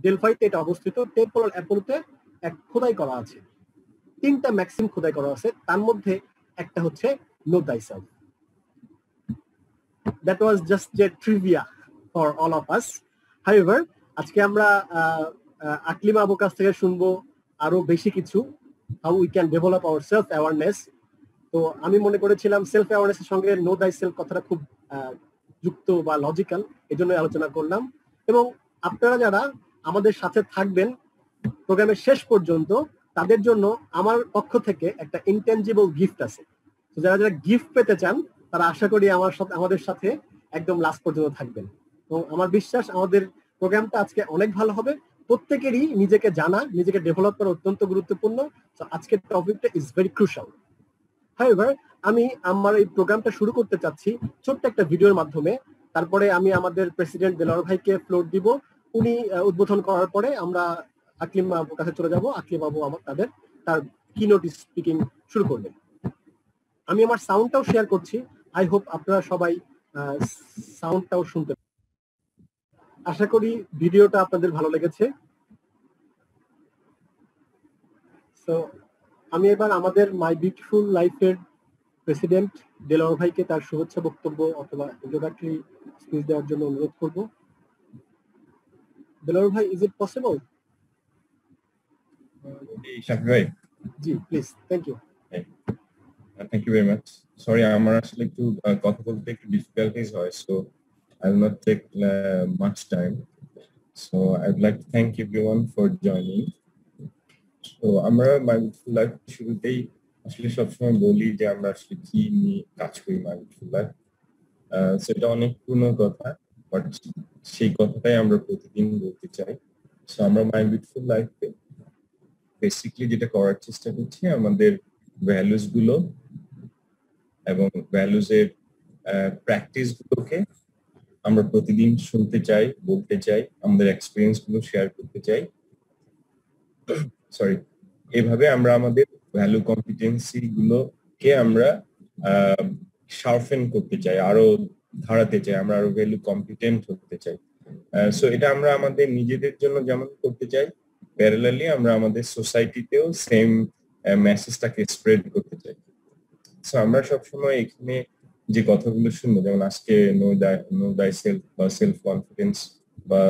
ডেলফাইতে এটা অবস্থিত। টেম্পল অ্যাপোলোতে এক খোদাই করা আছে, 3টা ম্যাক্সিম খোদাই করা আছে, তার মধ্যে একটা হচ্ছে no thyself. That was just a trivia for all of us. However, আজকে আমরা আকলিমা আবুর কাছ থেকে শুনবো আরো বেশি কিছু, how we can develop our self awareness. তো আমি মনে করেছিলাম সেলফ অ্যাওয়ারনেস এর সঙ্গে নো thyself কথাটা খুব যুক্ত বা লজিক্যাল, এজন্য আলোচনা করলাম। এবং আপনারা যারা আমাদের সাথে থাকবেন প্রোগ্রামের শেষ পর্যন্ত, তাদের জন্য আমার পক্ষ থেকে একটা ইনটেনজিবল গিফট আছে। তো যারা যারা গিফট পেতে চান তারা আশা করি আমাদের সাথে একদম লাস্ট পর্যন্ত থাকবেন। তো আমার বিশ্বাস আমাদের প্রোগ্রামটা আজকে অনেক ভালো হবে। প্রত্যেকেরই নিজেকে জানা, নিজেকে ডেভেলপ করা অত্যন্ত গুরুত্বপূর্ণ। তো আজকের টপিকটা ইজ ভেরি ক্রুশাল। হাউএভার, আমি আমার এই প্রোগ্রামটা শুরু করতে চাচ্ছি ছোট্ট একটা ভিডিওর মাধ্যমে। তারপরে আমি আমাদের প্রেসিডেন্ট দেলোয়ার ভাইকে ফ্লোর দিব। উনি উদ্বোধন করার পরে আমরা আকলিম বাবুর কাছে চলে যাব। আকলিম বাবু তার কিনোট স্পিকিং শুরু করবেন। আমি আমার সাউন্ডটাও শেয়ার করছি। আই হোপ আপনারা সবাই সাউন্ডটাও শুনতে পাবেন। আশা করি ভিডিওটা আপনাদের ভালো লেগেছে। সো আমি এবার আমাদের মাই বিউটিফুল লাইফের প্রেসিডেন্ট দেলোয়ার ভাইকে তার শুভেচ্ছা বক্তব্য অথবা ইন্ট্রোডাক্টরি স্পিচ দেওয়ার জন্য অনুরোধ করব। দেলোয়ার ভাই, ইজ ইট পসিবল? শাকিব ভাই, জি please, thank you. Thank you very much. Sorry, আমার আসলে একটু কথা বলতে একটু ডিফিকাল্টিজ হয়, so I will not take much time. So I'd like to thank everyone for joining. So আমরা মাই বিউটিফুল লাইফ শুরুতেই আসলে সবসময় বলি যে আমরা আসলে কি নিয়ে কাজ করি মাই বিউটিফুল লাইফ। সেটা অনেক পুরনো কথা, বাট সেই কথাটাই আমরা প্রতিদিন বলতে চাই। সো আমরা মাই বিউটিফুল লাইফে বেসিকলি যেটা করার চেষ্টা করছি, আমাদের ভ্যালুস গুলো এবং ভ্যালুজের প্র্যাকটিস গুলোকে আমরা প্রতিদিন শুনতে চাই, বলতে চাই, আমাদের এক্সপিরিয়েন্স গুলো শেয়ার করতে চাই। সরি, এভাবে আমরা আমাদের ভ্যালু কম্পিটেন্সি গুলোকে আমরা শার্পেন করতে চাই, আরো ধারাতে চাই, আমরা আরো ভ্যালু কম্পিটেন্ট হতে চাই। সো এটা আমরা আমাদের নিজেদের জন্য যেমন করতে চাই, প্যারালালি আমরা আমাদের সোসাইটিতেও সেম মেসেজটাকে স্প্রেড করতে চাই। সো আমরা সবসময় এখানে যে কথাগুলো শুনবো, যেমন আজকে নো thyself বা সেলফ কনফিডেন্স বা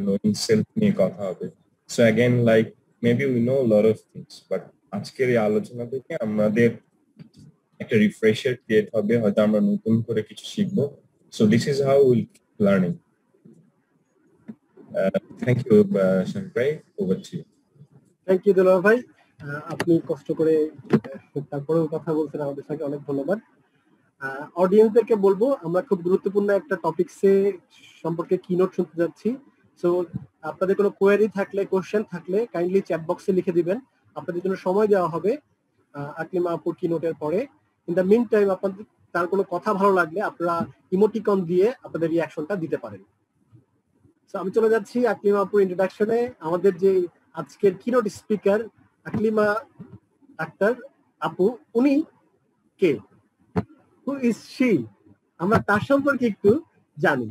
নোইং সেলফ নিয়ে কথা হবে। So again like maybe we know lot of things, but আজকের এই আলোচনা থেকে আমাদের একটা রিফ্রেশার ক্রিয়েট হবে, হয়তো আমরা নতুন করে কিছু শিখবো। So this is how will learning. Thank you Shakib ভাই, over to you. Thank you Delwar ভাই, আপনি কষ্ট করে তারপরেও কথা বলছেন আমাদের সঙ্গে, অনেক ধন্যবাদ। অডিয়েন্সদেরকে বলবো আমরা খুব গুরুত্বপূর্ণ একটা টপিকসে সম্পর্কে কিনোট শুনতে যাচ্ছি। সো আপনাদের কোনো কোয়েরি থাকলে, কোশ্চেন থাকলে কাইন্ডলি চ্যাট বক্সে লিখে দিবেন। আপনাদের জন্য সময় দেওয়া হবে আকলিমা আপুর কিনোটের পরে। ইন দ্য মিন টাইম আপনাদের তার কোনো কথা ভালো লাগলে আপনারা ইমোটিকন দিয়ে আপনাদের রিয়াকশনটা দিতে পারেন। সো আমি চলে যাচ্ছি আকলিমা আপুর ইন্ট্রোডাকশনে। আমাদের যে আজকের কিনোট স্পিকার আকলিমা আক্তার আপু, উনি কে? Who is she? আমরা তার সম্পর্কে একটু জানি।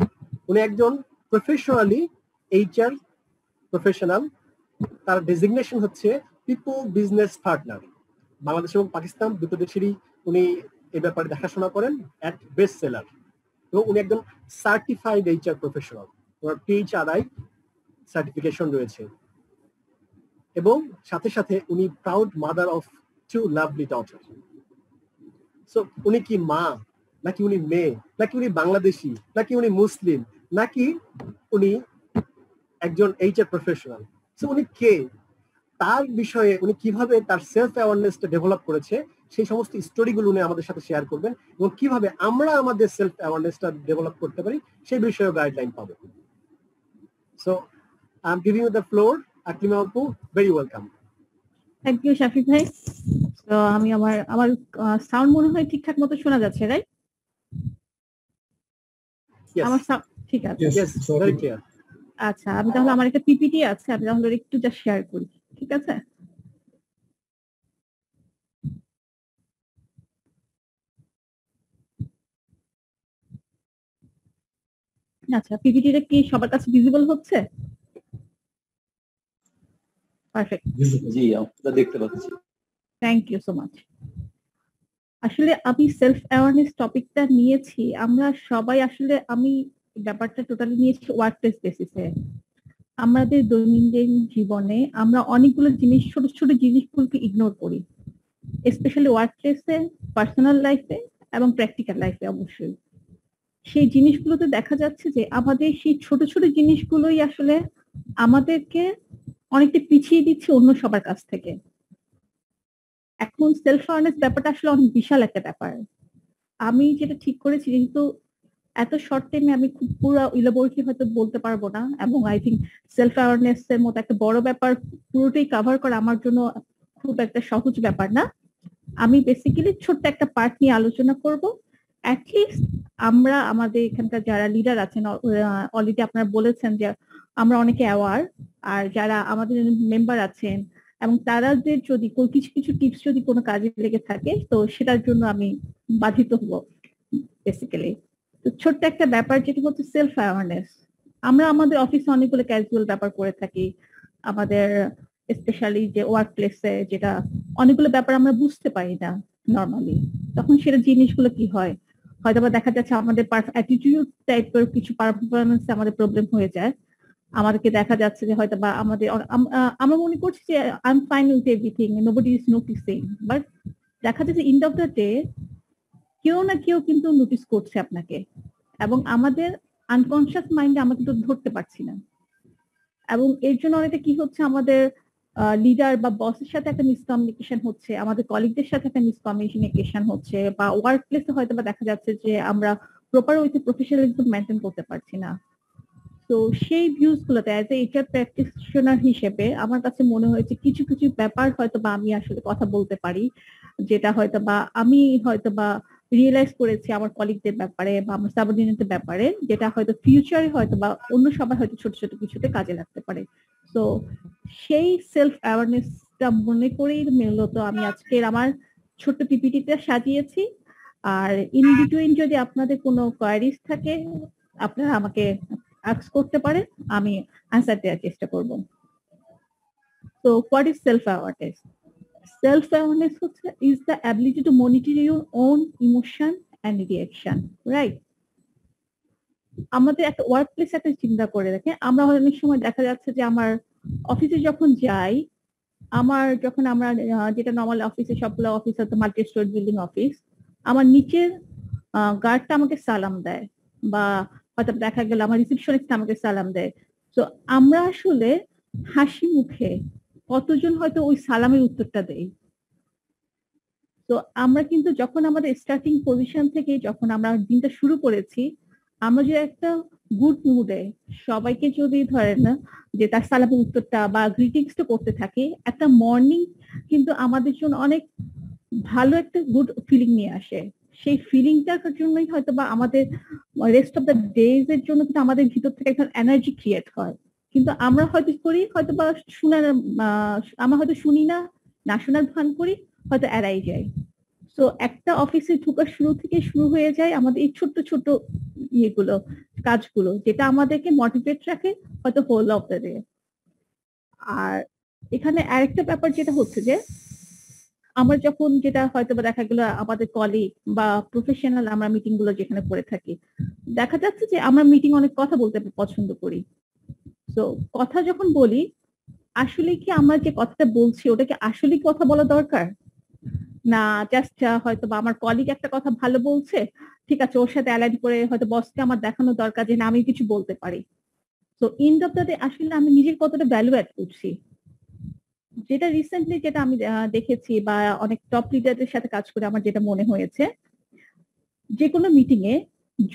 উনি একজন প্রফেশনালি এইচআর প্রফেশনাল। তার ডেজিগনেশন হচ্ছে পিপল বিজনেস পার্টনার। বাংলাদেশ এবং পাকিস্তান দুটো দেশেরই উনি এই ব্যাপারে দেখাশোনা করেন অ্যাট বেস্ট সেলার। এবং উনি একজন সার্টিফাইড এইচআর প্রফেশনাল, ওনার PHRI সার্টিফিকেশন রয়েছে। এবং সাথে সাথে উনি proud mother of 2 lovely daughter. So উনি কি মা, নাকি উনি মেয়ে, নাকি উনি বাংলাদেশি, নাকি উনি মুসলিম, নাকি উনি একজন এইচআর প্রফেশনাল? সো উনি কে, তার বিষয়ে উনি কিভাবে তার সেলফ অ্যাওয়ারনেসটা ডেভেলপ করেছে, সেই সমস্ত স্টোরিগুলো উনি আমাদের সাথে শেয়ার করবেন এবং কিভাবে আমরা আমাদের সেলফ অ্যাওয়ারনেসটা ডেভেলপ করতে পারি সেই বিষয়ে গাইডলাইন পাবো। So I am giving you the floor. Aklima আপু, very welcome. Thank you Shafiq ভাই। তো আমি আমার সাউন্ড মনে হয় ঠিকঠাক মতো শোনা যাচ্ছে, রাইট? আমার ঠিক আছে? Yes, very clear. আচ্ছা, আমি তাহলে আমার একটা পিপিটি আছে, আমি তাহলে একটু জাস্ট শেয়ার করি, ঠিক আছে? আচ্ছা, পিপিটিটা কি সবার কাছে ভিজিবল হচ্ছে? পারফেক্ট। জি আমরা দেখতে পাচ্ছি। Thank you so much. আসলে আমি সেলফ অ্যাওয়ারনেস টপিকটা নিয়েছি, আমরা সবাই আসলে আমি ব্যাপারটা টোটালি নিয়েছি ওয়ার্ক প্লেস বেসিসে। আমাদের দৈনন্দিন জীবনে আমরা অনেকগুলো জিনিস, ছোট ছোট জিনিসগুলোকে ইগনোর করি, স্পেশালি ওয়ার্ক প্লেসে, পার্সোনাল লাইফে এবং প্র্যাকটিক্যাল লাইফে। অবশ্যই সেই জিনিসগুলোতে দেখা যাচ্ছে যে আমাদের সেই ছোট ছোট জিনিসগুলোই আসলে আমাদেরকে অনেকটা পিছিয়ে দিচ্ছে অন্য সবার কাছ থেকে। এখন সেলফ অ্যাওয়ারনেস ব্যাপারটা আসলে অনেক বিশাল একটা ব্যাপার। আমি যেটা ঠিক করেছি, যেহেতু এত শর্ট টাইমে আমি খুব পুরো ইলাবোরেটলি হয়তো বলতে পারবো না, এবং আই থিঙ্ক সেলফ অ্যাওয়ারনেস এর মতো একটা বড় ব্যাপার পুরোটাই কভার করা আমার জন্য খুব একটা সহজ ব্যাপার না। আমি বেসিক্যালি ছোট্ট একটা পার্ট নিয়ে আলোচনা করব। অ্যাটলিস্ট আমরা আমাদের এখানকার যারা লিডার আছেন, অলরেডি আপনারা বলেছেন যে আমরা অনেকে অ্যাওয়ার, আর যারা আমাদের মেম্বার আছেন এবং তাদের যদি কিছু কিছু টিপস যদি কোনো কাজে লেগে থাকে তো সেটার জন্য আমি বাধিত হব বেসিক্যালি। তো ছোট্ট একটা ব্যাপার যেটা হচ্ছে সেলফ অ্যাওয়ারনেস। আমরা আমাদের অফিসে অনেকগুলো ক্যাজুয়াল ব্যাপার করে থাকি, আমাদের স্পেশালি যে ওয়ার্ক প্লেসে, যেটা অনেকগুলো ব্যাপার আমরা বুঝতে পারি না নর্মালি। তখন সেটা জিনিসগুলো কি হয়, হয়তো বা দেখা যাচ্ছে আমাদের অ্যাটিটিউড টাইপের কিছু পারফরমেন্স আমাদের প্রবলেম হয়ে যায়। আমাদেরকে দেখা যাচ্ছে যে হয়তো বা আমাদের আমরা মনে করছি যে I am fine with everything, nobody is noticing, but দেখা যাচ্ছে এন্ড অফ দ্য ডে কেউ না কেউ কিন্তু নোটিস করছে আপনাকে, এবং আমাদের আনকনসিয়াস মাইন্ডে আমরা কিন্তু ধরতে পারছি না। এবং এর জন্য অনেকটা কি হচ্ছে, আমাদের লিডার বা বসের সাথে একটা মিসকমিউনিকেশন হচ্ছে, আমাদের কলিগদের সাথে একটা মিসকমিউনিকেশন হচ্ছে, বা ওয়ার্ক প্লেসে হয়তো বা দেখা যাচ্ছে যে আমরা প্রপার ওয়েতে প্রফেশনালিজম মেনটেন করতে পারছি না। তো সেই ভিউজ গুলোতে অ্যাজ এ এইচআর প্র্যাকটিশনার হিসেবে আমার কাছে মনে হয়েছে কিছু কিছু ব্যাপার হয়তো বা আমি আসলে কথা বলতে পারি, যেটা হয়তো বা আমি হয়তো বা রিয়েলাইজ করেছি আমার কলিগদের ব্যাপারে বা আমার সাবঅর্ডিনেটের ব্যাপারে, যেটা হয়তো ফিউচারে হয়তো বা অন্য সবাই হয়তো ছোট ছোট কিছুতে কাজে লাগতে পারে। তো সেই সেলফ অ্যাওয়ারনেসটা মনে করেই মূলত আমি আজকের আমার ছোট্ট পিপিটিটা সাজিয়েছি। আর ইন বিটুইন যদি আপনাদের কোনো কোয়ারিজ থাকে আপনারা আমাকে আস্ক করতে পারেন, আমি আনসার দেওয়ার চেষ্টা করব। তো what is self awareness? Self awareness হচ্ছে is the ability to monitor your own emotion and reaction, right? আমাদের একটা ওয়ার্ক প্লেস একটা চিন্তা করে দেখে, আমরা অনেক সময় দেখা যাচ্ছে যে আমার অফিসে যখন যাই, যখন আমরা যেটা নর্মাল অফিসে সবগুলো অফিস হয়তো মাল্টি স্টোর বিল্ডিং অফিস, আমার নিচের গার্ডটা আমাকে সালাম দেয়, বা হয়তো দেখা গেল আমার রিসেপশনিস্ট আমাকে সালাম দেয়। তো আমরা আসলে হাসি মুখে কতজন হয়তো ওই সালামের উত্তরটা দেই। তো আমরা কিন্তু যখন আমাদের স্টার্টিং পজিশন থেকে যখন আমরা দিনটা শুরু করেছি, আমরা যে একটা গুড মুডে সবাইকে যদি ধরেন না যে তার সালামের উত্তরটা বা গ্রিটিংসটা করতে থাকি, একটা মর্নিং কিন্তু আমাদের জন্য অনেক ভালো একটা গুড ফিলিং নিয়ে আসে। সেই ফিলিংটার জন্যই হয়তো বা আমাদের রেস্ট অফ দ্য ডেজ এর জন্য কিন্তু আমাদের ভিতর থেকে একটা এনার্জি ক্রিয়েট হয়। কিন্তু আমরা হয়তো করি হয়তো বা আমরা হয়তো শুনি না, না শোনার ভান করি, হয়তো এড়াই যাই। তো একটা অফিসে ঢোকার শুরু থেকে শুরু হয়ে যায় আমাদের এই ছোট্ট ছোট্ট ইয়েগুলো, কাজগুলো, যেটা আমাদেরকে মোটিভেট রাখে হয়তো হোল অফ দ্য ডে। আর এখানে আরেকটা ব্যাপার যেটা হচ্ছে যে আমরা যখন যেটা হয়তো বা দেখা গেলো আমাদের কলিগ বা প্রফেশনাল আমরা মিটিং গুলো যেখানে করে থাকি, দেখা যাচ্ছে যে আমরা মিটিং অনেক কথা বলতে পছন্দ করি। তো কথা যখন বলি, আসলে কি আমরা যে কথাটা বলছি ওটাকে আসলে কথা বলা দরকার, না জাস্ট হয়তো বা আমার কলিগ একটা কথা ভালো বলছে, ঠিক আছে ওর সাথে অ্যালাইন করে হয়তো বসকে আমার দেখানো দরকার যে না আমি কিছু বলতে পারি। তো এন্ড অফ দ্য ডে আসলে আমি নিজের কতটা ভ্যালু অ্যাড করছি। যেটা রিসেন্টলি যেটা আমি দেখেছি বা অনেক টপ লিডারদের সাথে কাজ করে আমার যেটা মনে হয়েছে, যে কোনো মিটিং এ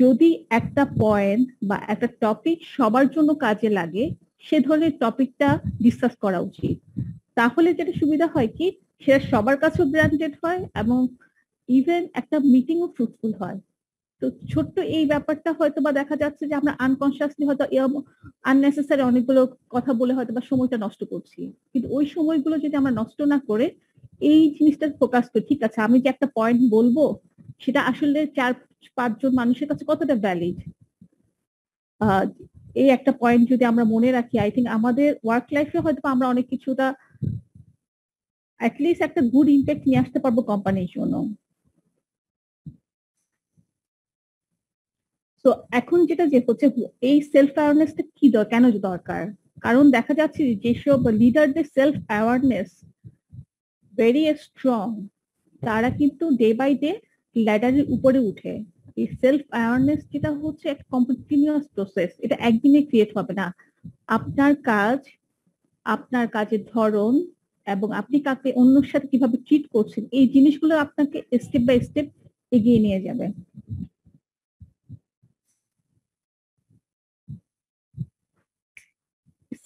যদি একটা পয়েন্ট বা একটা টপিক সবার জন্য কাজে লাগে, সে ধরনের টপিকটা ডিসকাস করা উচিত। তাহলে যেটা সুবিধা হয় কি, সেটা সবার কাছেও গ্রান্টেড হয় এবং ইভেন একটা মিটিংও ফ্রুটফুল হয়। তো ছোট্ট এই ব্যাপারটা হয়তো বা দেখা যাচ্ছে যে আমরা আনকনসিয়াসলি হয়তো আননেসেসারি অনেকগুলো কথা বলে হয়তো বা সময়টা নষ্ট করছি, কিন্তু ওই সময়গুলো যদি আমরা নষ্ট না করে এই জিনিসটা ফোকাস করি, ঠিক আছে আমি যে একটা পয়েন্ট বলবো সেটা আসলে 4-5 জন মানুষের কাছে কতটা ভ্যালিড, এই একটা পয়েন্ট যদি আমরা মনে রাখি, আই থিঙ্ক আমাদের ওয়ার্ক লাইফে হয়তো আমরা অনেক কিছুটা অ্যাটলিস্ট একটা গুড ইম্প্যাক্ট নিয়ে আসতে পারবো কোম্পানির জন্য। তো এখন যেটা যে হচ্ছে এই সেলফ অ্যাওয়ারনেসটা কি কেন দরকার? কারণ দেখা যাচ্ছে যেসব লিডারদের সেলফ অ্যাওয়ারনেস ভেরি স্ট্রং, তারা কিন্তু ডে বাই ডে ল্যাডারের উপরে উঠে। এই সেলফ অ্যাওয়ারনেস যেটা হচ্ছে একটা কন্টিনিউয়াস প্রসেস, এটা একদিনে ক্রিয়েট হবে না। আপনার কাজ, আপনার কাজের ধরন এবং আপনি কাকে অন্যের সাথে কিভাবে ট্রিট করছেন, এই জিনিসগুলো আপনাকে স্টেপ বাই স্টেপ এগিয়ে নিয়ে যাবে।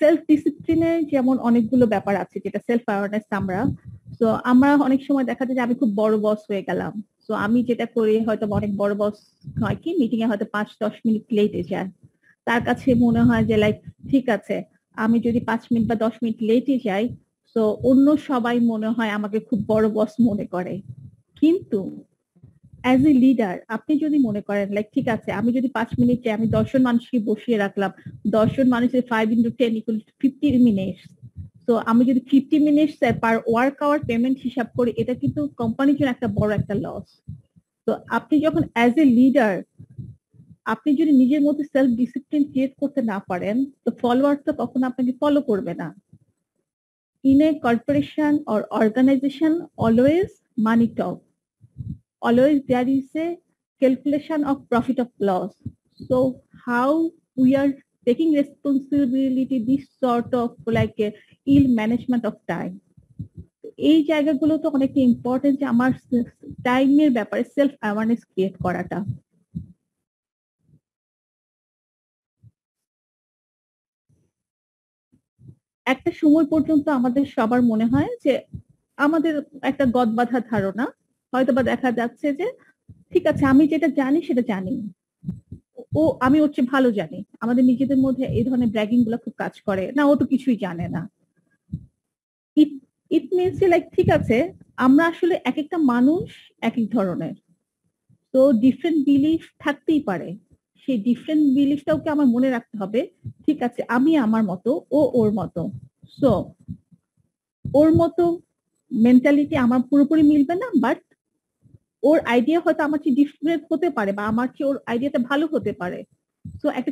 সেলফ ডিসিপ্লিনের যেমন অনেকগুলো ব্যাপার আছে, যেটা সেলফ অ্যাওয়ারনেস আমরা অনেক সময় দেখা যায় যে আমি খুব বড় বস হয়ে গেলাম, তো আমি যেটা করি হয়তো অনেক বড় বস হয় কি মিটিং এ হয়তো 5-10 মিনিট লেটে যায়। তার কাছে মনে হয় যে লাইক ঠিক আছে, আমি যদি 5 মিনিট বা 10 মিনিট লেটে যাই তো অন্য সবাই মনে হয় আমাকে খুব বড় বস মনে করে। কিন্তু অ্যাজ এ লিডার আপনি যদি মনে করেন লাইক ঠিক আছে, আমি যদি 5 মিনিটে আমি 10 জন মানুষকে বসিয়ে রাখলাম, 10 জন মানুষের 5 into 10 equal 50 মিনিটস, তো আমি যদি 50 minutes per work hour payment হিসাব করি, এটা কিন্তু কোম্পানির জন্য একটা বড় একটা লস। তো আপনি যখন অ্যাজ এ লিডার আপনি যদি নিজের মধ্যে সেলফ ডিসিপ্লিন ক্রিয়েট করতে না পারেন, তো ফলোয়ার তো কখনো আপনাকে ফলো করবে না। In a corporation or organisation always money talk, always there is a calculation of profit of loss. So how we are taking responsibility this sort of like a ill management of time, এই জায়গাগুলো তো অনেকটা important যে আমার টাইমের ব্যাপারে self awareness create করাটা। একটা সময় পর্যন্ত আমাদের সবার মনে হয় যে আমাদের একটা গদবাঁধা ধারণা, হয়তোবা দেখা যাচ্ছে যে ঠিক আছে আমি যেটা জানি সেটা জানি, আমি ওর চেয়ে ভালো জানি। আমাদের নিজেদের মধ্যে এই ধরনের ব্র্যাগিং গুলো খুব কাজ করে, না ও তো কিছুই জানে না। ইট মিনস লাইক ঠিক আছে, আমরা আসলে এক একটা মানুষ এক এক ধরনের, তো ডিফারেন্ট বিলিফ থাকতেই পারে। সেই ডিফারেন্ট বিলিফটাকে আমার মনে রাখতে হবে, ঠিক আছে আমি আমার মতো, ও ওর মতো। সো ওর মতো মেন্টালিটি আমার পুরোপুরি মিলবে না, বাট ওর আইডিয়া হয়তো আমার চেয়ে ডিফারেন্ট হতে পারে বা আমার চেয়ে ওর আইডিয়াটা ভালো হতে পারে। সো একটা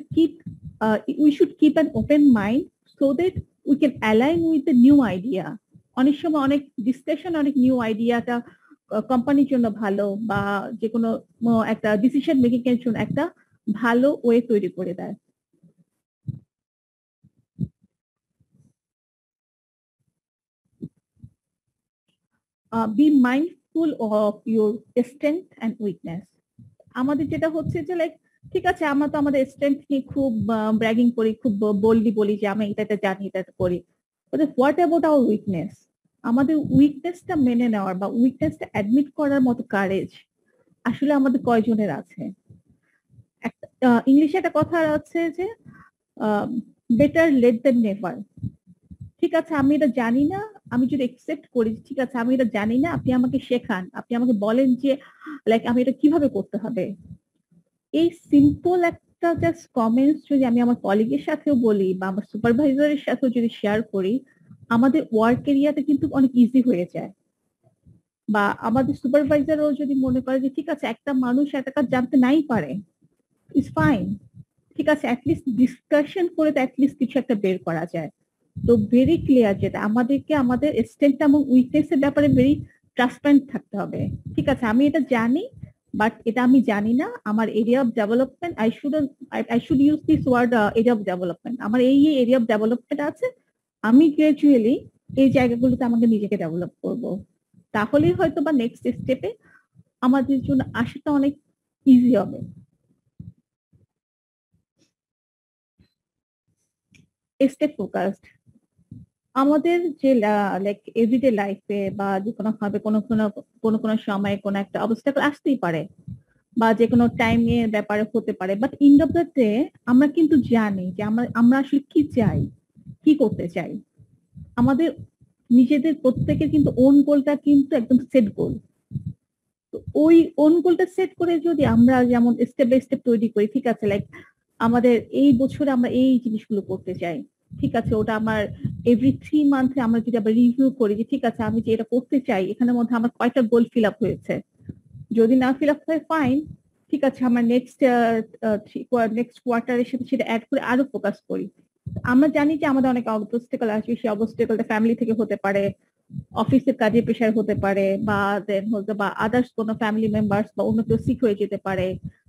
we should keep an open mind so that we can align with the new idea. অনেক সময় অনেক ডিসকাশন অনেক নিউ আইডিয়াটা কোম্পানির জন্য ভালো বা যে কোনো একটা ডিসিশন মেকিং এর জন্য একটা ভালো ওয়ে তৈরি করে দেয়। Be mindful of your strength and weakness. আমাদের যেটা হচ্ছে যে লাইক ঠিক আছে, আমরা তো আমাদের স্ট্রেংথ নিয়ে খুব ব্র্যাগিং করি, খুব বোল্ডলি বলি যে আমি এটা জানি, এটা করি। What about our weakness? আমাদের উইকনেসটা মেনে নেওয়ার বা উইকনেসটা অ্যাডমিট করার মতো কারেজ আসলে আমাদের কয়জনের আছে? ইংলিশে একটা কথা আছে যে বেটার লেট দেন নেভার। ঠিক আছে আমি এটা জানি না, আমি যদি একসেপ্ট করি ঠিক আছে আমি এটা জানি না, আপনি আমাকে শেখান, আপনি আমাকে বলেন যে লাইক আমি এটা কিভাবে করতে হবে। এই সিম্পল একটা জাস্ট কমেন্টস যদি আমি আমার কলিগের সাথেও বলি বা আমার সুপারভাইজারের সাথেও যদি শেয়ার করি, আমাদের ওয়ার্ক এরিয়াটা কিন্তু অনেক ইজি হয়ে যায়। বা আমাদের সুপারভাইজারও যদি মনে করে যে ঠিক আছে একটা মানুষ একটা কাজ জানতে নাই পারে, ইটস ফাইন, ঠিক আছে অ্যাটলিস্ট ডিসকাশন করে তো অ্যাটলিস্ট কিছু একটা বের করা যায়। তো ভেরি ক্লিয়ার যেটা আমাদেরকে আমাদের স্ট্রেংথ এবং উইকনেস এর ব্যাপারে ভেরি ট্রান্সপারেন্ট থাকতে হবে। ঠিক আছে আমি এটা জানি, বাট এটা আমি জানি না, আমার area of development I should use this word area of development, আমার এই এরিয়া অফ ডেভেলপমেন্ট আছে, আমি গ্রাজুয়ালি এই জায়গাগুলোতে আমাকে নিজেকে ডেভেলপ করব। তাহলেই হয়তো বা নেক্সট স্টেপে আমাদের জন্য আসাটা অনেক ইজি হবে। স্টেপ ফোকাসড, আমাদের যে লাইক এভরিডে লাইফে বা যে কোনো ভাবে কোনো সময় কোনো একটা অবস্টাকেল আসতেই পারে বা যে কোনো টাইমের ব্যাপারে হতে পারে, but end of the day আমরা কিন্তু জানি যে আমরা আসলে কি চাই, কি করতে চাই। আমাদের নিজেদের প্রত্যেকের কিন্তু ওন গোলটা কিন্তু একদম সেট গোল। তো ওই ওন গোলটা সেট করে যদি আমরা যেমন স্টেপ বাই স্টেপ তৈরি করি, ঠিক আছে লাইক আমাদের এই বছরে আমরা এই জিনিসগুলো করতে চাই, ঠিক আছে, ওটা আমার এভরি 3 মান্থে আমরা যদি আবার রিভিউ করি যে ঠিক আছে আমি যে এটা করতে চাই এখানের মধ্যে আমার কয়টা গোল ফিল আপ হয়েছে। যদি না ফিল আপ হয় ফাইন, ঠিক আছে, আমরা নেক্সট কোয়ার্টারের সাথে সেটা অ্যাড করে আরো ফোকাস করি। আমরা জানি যে আমাদের অনেক অবস্টেকল আসবে, সেই অবস্টেকলটা ফ্যামিলি থেকে হতে পারে, অফিসের কাজে প্রেশার হতে পারে, বা দেন হতে বা আদার্স কোনো ফ্যামিলি মেম্বার্স বা অন্য কেউ সিক হয়ে যেতে পারে,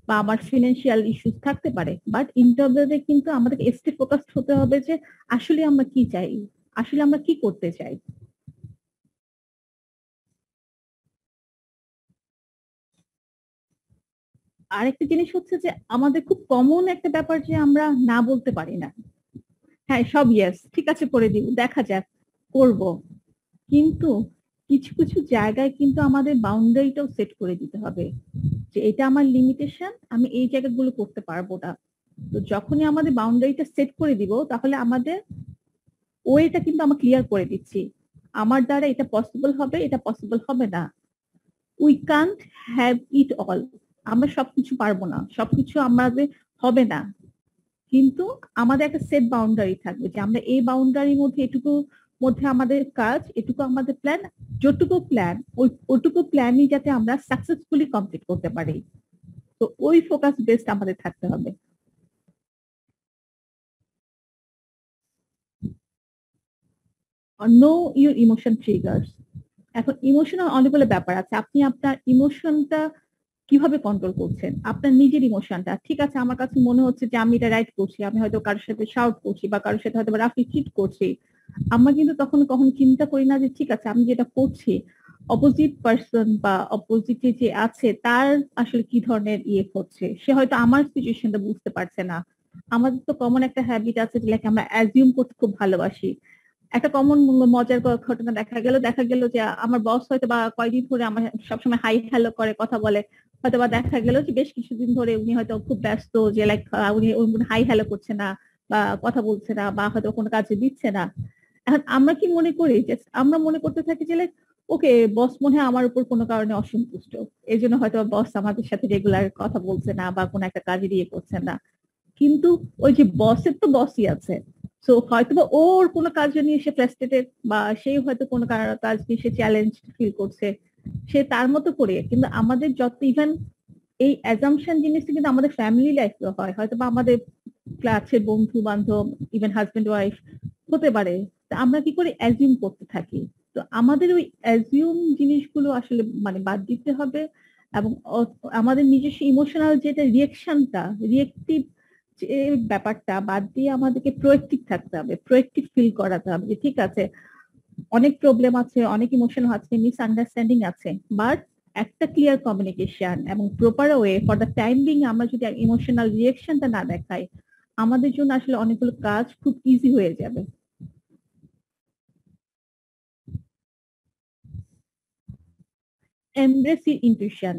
বা আমার ফিনান্সিয়াল ইস্যুস থাকতে পারে। বাট ইন্টারভিউতে কিন্তু আমাদেরকে স্টে ফোকাসড হতে হবে যে আসলে আমরা কি চাই, আসলে আমরা কি করতে চাই। আরেকটা জিনিস হচ্ছে যে আমাদের খুব কমন একটা ব্যাপার যে আমরা না বলতে পারি না। হ্যাঁ সব ইয়েস ঠিক আছে করে দিব, দেখা যাক, করব। কিন্তু কিছু কিছু জায়গায় কিন্তু আমাদের বাউন্ডারিটাও সেট করে দিতে হবে যে এটা আমার লিমিটেশন, আমি এই জায়গাগুলো করতে পারবো না। তো যখনই আমাদের বাউন্ডারিটা সেট করে দিব তাহলে আমাদের ওয়েটা কিন্তু আমরা ক্লিয়ার করে দিচ্ছি, আমার দ্বারা এটা পসিবল হবে, এটা পসিবল হবে না। We can't have it all, আমরা সবকিছু পারবো না, সবকিছু আমাদের হবে না। কিন্তু আমাদের একটা সেট বাউন্ডারি থাকবে যে আমরা এই বাউন্ডারির মধ্যে এটুকু মধ্যে আমাদের কাজ, এটুকু আমাদের প্ল্যান, যতটুকু প্ল্যান ওইটুকু প্ল্যানই যাতে আমরা সাকসেসফুলি কমপ্লিট করতে পারি। তো ওই ফোকাস বেসড আমাদের থাকতে হবে। No your emotion triggers. এখন ইমোশনাল অনেকগুলো ব্যাপার আছে, আপনি আপনার ইমোশনটা কিভাবে কন্ট্রোল করছেন, আপনার নিজের ইমোশনটা। ঠিক আছে আমার কাছে মনে হচ্ছে যে আমি এটা রাইট করছি, আমি হয়তো কারোর সাথে শাউট করছি বা কারোর সাথে হয়তো রাফলি চিট করছি, আমরা কিন্তু তখন কখনো চিন্তা করি না যে ঠিক আছে আমি যেটা করছি অপোজিট পার্সন বা অপোজিটে যে আছে তার আসলে কি ধরনের ইয়ে হচ্ছে, সে হয়তো আমার সিচুয়েশনটা বুঝতে পারছে না। আমাদের তো কমন একটা হ্যাবিট আছে যেটাকে আমরা অ্যাজিউম করতে খুব ভালোবাসি। একটা কমন মজার ঘটনা দেখা গেল যে আমার বস হয়তো বা কয়েকদিন ধরে আমার সবসময় হাই হ্যালো করে কথা বলে, হয়তো বা দেখা গেল যে বেশ কিছুদিন ধরে উনি হয়তো খুব ব্যস্ত, যে লাইক উনি হাই হ্যালো করছে না বা কথা বলছে না বা হয়তো কোনো কাজে দিচ্ছে না। এখন আমরা কি মনে করি যে আমরা মনে করতে থাকি যে লাইক ওকে বস মনে হয় আমার উপর কোনো কারণে অসন্তুষ্ট, এই জন্য হয়তো বস আমাদের সাথে রেগুলার কথা বলছে না বা কোনো একটা কাজে দিয়ে করছে না। কিন্তু ওই যে বসের তো বসই আছে, সো হয়তোবা ওর কোনো কাজ নিয়ে সে ফ্রাস্ট্রেটেড বা সেই হয়তো কোনো কাজ নিয়ে সে চ্যালেঞ্জ ফিল করছে, সে তার মতো করে। কিন্তু আমাদের যত ইভেন এই অ্যাজাম্পশন জিনিসটা কিন্তু আমাদের ফ্যামিলি লাইফে হয়, হয়তো বা আমাদের ক্লাসের বন্ধু বান্ধব, ইভেন হাজবেন্ড ওয়াইফ হতে পারে। তা আমরা কি করে অ্যাজিউম করতে থাকি। তো আমাদের ওই অ্যাজিউম জিনিসগুলো আসলে মানে বাদ দিতে হবে, এবং আমাদের নিজস্ব ইমোশনাল যেটা রিয়েকশনটা, রিয়েক্টিভ যে ব্যাপারটা বাদ দিয়ে আমাদেরকে প্রোয়েক্টিভ থাকতে হবে, প্রোয়েক্টিভ ফিল করাতে হবে যে ঠিক আছে অনেক প্রবলেম আছে, অনেক ইমোশন আছে, মিসআন্ডারস্ট্যান্ডিং আছে, বাট একটা ক্লিয়ার কমিউনিকেশন এবং proper way for the time being আমরা যদি ইমোশনাল রিয়েকশনটা না দেখাই আমাদের জন্য আসলে অনেকগুলো কাজ খুব ইজি হয়ে যাবে। Embrace your intuition.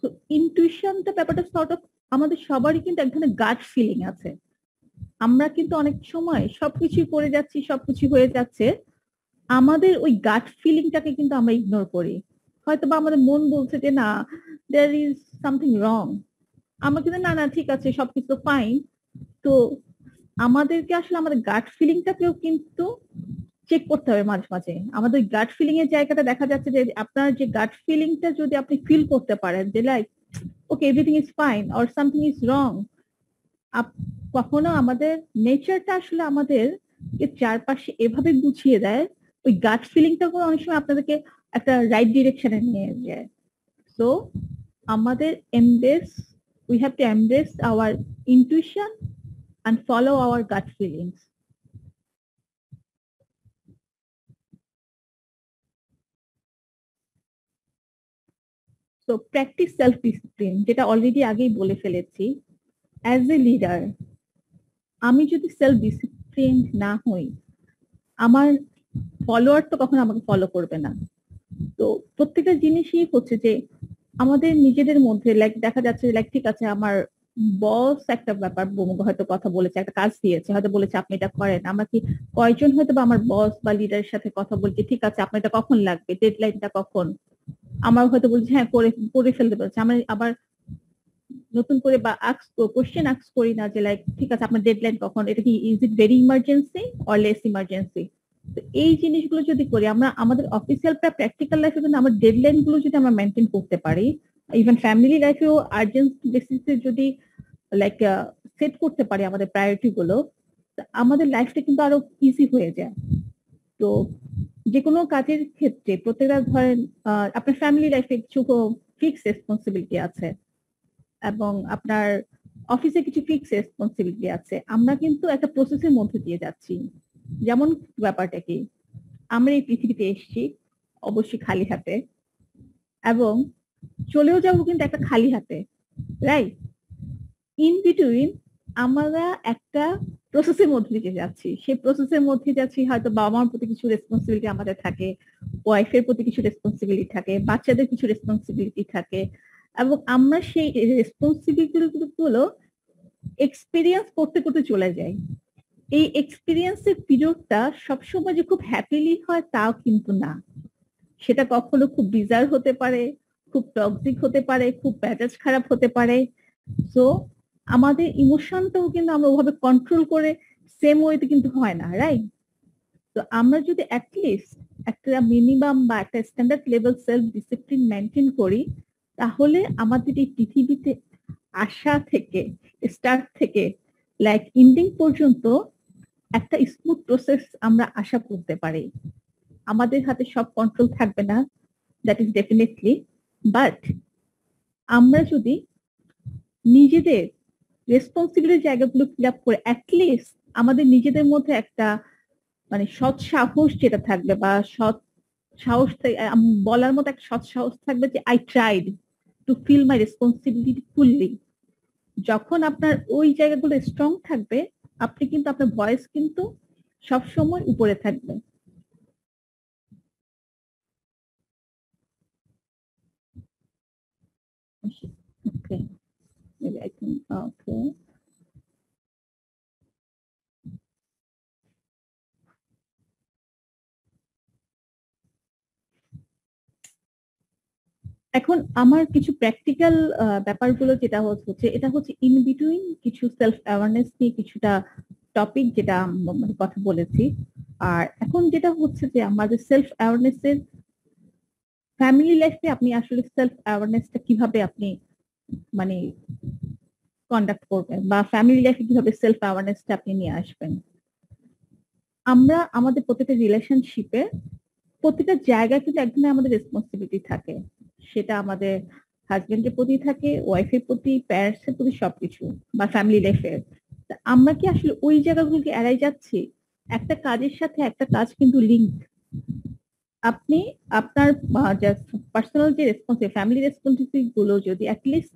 তো ইনটুইশনটা ব্যাপারটা সর্ট অফ আমাদের সবারই কিন্তু এক ধরনের গাট ফিলিং আছে। আমরা কিন্তু অনেক সময় সবকিছু করে যাচ্ছি, সবকিছু হয়ে যাচ্ছে, আমাদের ওই গাট ফিলিংটাকে কিন্তু আমরা ইগনোর করি। হয়তো বা আমাদের মন বলছে যে না দেয়ার ইজ সামথিং রং, আমরা কিন্তু না না ঠিক আছে সবকিছু ফাইন। তো আমাদেরকে আসলে আমাদের গাট ফিলিংটাকেও কিন্তু চেক করতে হবে মাঝে মাঝে। আমাদের গাট ফিলিং এর জায়গাটা দেখা যাচ্ছে যে আপনার যে গাট ফিলিংটা যদি আপনি ফিল করতে পারেন যে like okay everything is fine or something is wrong, কখনো আমাদের নেচারটা আসলে আমাদের চারপাশে এভাবে গুছিয়ে দেয়, ওই গাট ফিলিংটা করে অনেক সময় আপনাদেরকে একটা রাইট ডিরেকশনে নিয়ে যায়। সো আমাদের embrace, we have to embrace our intuition and follow our gut feelings. So practice self discipline, যেটা অলরেডি আগেই বলে ফেলেছি। অ্যাজ এ লিডার আমি যদি সেলফ ডিসিপ্লিন না হই আমার ফলোয়ার তো কখনো আমাকে ফলো করবে না। তো প্রত্যেকটা জিনিসই হচ্ছে যে আমাদের নিজেদের মধ্যে লাইক দেখা যাচ্ছে লাইক ঠিক আছে আমার বস একটা ব্যাপার হয়তো কথা বলেছে, একটা কাজ দিয়েছে, হয়তো বলেছে আপনি এটা করেন, আমরা কি কয়জন হয়তো বা আমার বস বা লিডারের সাথে কথা বলছি ঠিক আছে আপনার এটা কখন লাগবে, ডেডলাইনটা কখন, আমার হয়তো বলছি হ্যাঁ করে করে ফেলতে পারছি। আমার আবার নতুন করে বা কোশ্চেন আস্ক করি না যে লাইক ঠিক আছে আপনার ডেডলাইন কখন, এটা কি is it very emergency or less emergency. তো এই জিনিসগুলো যদি করি আমরা আমাদের অফিসিয়াল প্র্যাকটিক্যাল লাইফে কিন্তু আমার ডেডলাইন গুলো যদি আমরা মেনটেন করতে পারি, ইভেন ফ্যামিলি লাইফেও আর্জেন্ট বেসিসে যদি লাইক সেট করতে পারি আমাদের প্রায়োরিটি গুলো, আমাদের লাইফটা কিন্তু আরো ইজি হয়ে যায়। তো যে কোনো কাজের ক্ষেত্রে প্রত্যেকটা ধরেন আপনার ফ্যামিলি লাইফে কিছু ফিক্স রেসপন্সিবিলিটি আছে এবং আপনার অফিসে কিছু ফিক্স রেসপন্সিবিলিটি আছে। আমরা কিন্তু একটা প্রসেসের মধ্যে দিয়ে যাচ্ছি। যেমন ব্যাপারটা কি, আমরা এই পৃথিবীতে এসেছি অবশ্যই খালি হাতে এবং চলেও যাবো কিন্তু একটা খালি হাতে, রাইট? ইন বিটুইন আমরা একটা প্রসেসের মধ্যে দিয়ে যাচ্ছি। সেই প্রসেসের মধ্যে যাচ্ছি, হয়তো বাবা মার প্রতি কিছু রেসপন্সিবিলিটি আমাদের থাকে, ওয়াইফের প্রতি কিছু রেসপন্সিবিলিটি থাকে, বাচ্চাদের কিছু রেসপন্সিবিলিটি থাকে এবং আমরা সেই রেসপন্সিবিলিটি গুলো এক্সপিরিয়েন্স করতে করতে চলে যাই। এই এক্সপিরিয়েন্সের পিরিয়ডটা সবসময় যে খুব হ্যাপিলি হয় তাও কিন্তু না। সেটা কখনো খুব বিজার হতে পারে, খুব টক্সিক হতে পারে, খুব মেজাজ খারাপ হতে পারে। সো আমাদের ইমোশনটাও কিন্তু আমরা ওভাবে কন্ট্রোল করে সেম ওয়েতে কিন্তু হয় না, রাইট? তো আমরা যদি অ্যাটলিস্ট একটা মিনিমাম বা একটা standard level self discipline maintain করি, তাহলে আমাদের এই পৃথিবীতে আসা থেকে স্টার্ট থেকে লাইক এন্ডিং পর্যন্ত একটা স্মুথ প্রসেস আমরা আশা করতে পারি। আমাদের হাতে সব কন্ট্রোল থাকবে না, দ্যাট ইজ ডেফিনেটলি, বাট আমরা যদি নিজেদের রেসপন্সিবিলিটি জায়গাগুলো ফিল আপ করে অ্যাটলিস্ট আমাদের নিজেদের মধ্যে একটা মানে সৎ সাহস যেটা থাকবে বা সৎ সাহস বলার মতো একটা সৎ সাহস থাকবে যে I tried to fill my responsibility fully. যখন আপনার ওই জায়গাগুলো স্ট্রং থাকবে, আপনি কিন্তু আপনার ভয়েস কিন্তু সবসময় উপরে থাকবে। Okay. Maybe I can, okay. এখন আমার কিছু প্র্যাকটিক্যাল ব্যাপারগুলো যেটা হচ্ছে এটা হচ্ছে ইন বিটুইন কিছু সেলফ অ্যাওয়ারনেস নিয়ে কিছুটা টপিক যেটা মানে কথা বলেছি। আর এখন যেটা হচ্ছে যে আমাদের সেলফ অ্যাওয়ারনেস এর ফ্যামিলি লাইফে আপনি আসলে সেলফ অ্যাওয়ারনেসটা কিভাবে আপনি মানে কন্ডাক্ট করবেন বা ফ্যামিলি লাইফে কিভাবে সেলফ অ্যাওয়ারনেসটা আপনি নিয়ে আসবেন। আমরা আমাদের প্রত্যেকটা রিলেশনশিপে প্রত্যেকটা জায়গায় কিন্তু এক ধরনের আমাদের রেসপন্সিবিলিটি থাকে। সেটা আমাদের হাজবেন্ডের প্রতি থাকে, ওয়াইফের প্রতি, প্যারেন্টস এর প্রতি, সবকিছু বা ফ্যামিলি লাইফে। আমরা কি আসলে ওই জায়গাগুলোকে এড়াই যাচ্ছি? একটা কাজের সাথে একটা কাজ কিন্তু লিঙ্ক। আপনি আপনার পার্সোনাল যে রেসপন্সিবিলিটি, ফ্যামিলি রেসপন্সিবিলিটি গুলো যদি অ্যাটলিস্ট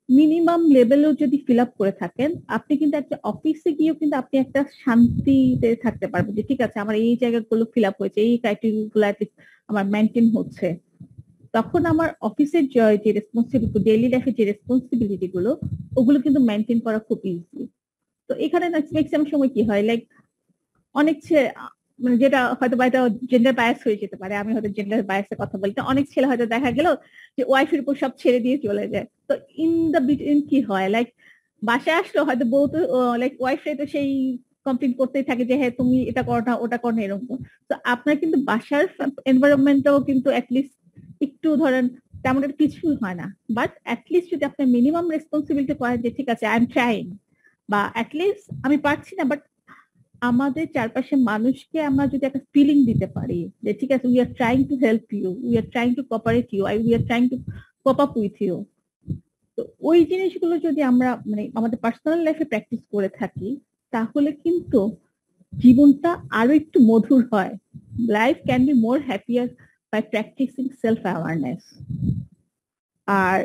মিনিমাম লেভেলও যদি ফিল আপ করে থাকেন, আপনি কিন্তু একটা অফিসে গিয়েও কিন্তু আপনি একটা শান্তিতে থাকতে পারবেন যে ঠিক আছে আমার এই জায়গাগুলো ফিল আপ হয়েছে, এই ক্রাইটেরিয়া গুলো আমার মেনটেন হচ্ছে। তখন আমার অফিসের যে রেসপন্সিবিলিটি, ডেইলি লাইফে যে রেসপন্সিবিলিটি গুলো, ওগুলো কিন্তু মেনটেন করা খুব ইজি। তো এখানে ম্যাক্সিমাম সময় কি হয়, লাইক অনেক মানে যেটা হয়তো বা এটা জেন্ডার বায়াস হয়ে যেতে পারে, আমি হয়তো জেন্ডার বায়াসের কথা বলি, তো অনেক ছেলে হয়তো দেখা গেল যে ওয়াইফের উপর সব ছেড়ে দিয়ে চলে যায়। তো ইন দ্য বিটুইন কি হয়, লাইক বাসায় আসলো হয়তো বউ তো লাইক ওয়াইফে তো সেই কমপ্লেন করতেই থাকে যে হ্যাঁ তুমি এটা করো না, ওটা করো না, এরকম। তো আপনার কিন্তু বাসার এনভায়রনমেন্টটাও কিন্তু অ্যাটলিস্ট একটু ধরেন তেমন একটা কিছু হয় না, বাট অ্যাটলিস্ট যদি আপনার মিনিমাম রেসপন্সিবিলিটি করেন যে ঠিক আছে আই এম ট্রাইং, বা অ্যাটলিস্ট আমি পারছি না বাট আমাদের চারপাশে মানুষকে আমরা যদি একটা ফিলিং দিতে পারি যে ঠিক আছে we are trying to help you, we are trying to cooperate you, we are trying to cope up with you. তো ওই জিনিসগুলো যদি আমরা মানে আমাদের পার্সোনাল লাইফে প্র্যাকটিস করে থাকি, তাহলে কিন্তু জীবনটা আরো একটু মধুর হয়। Life can be more happier by practising self awareness. আর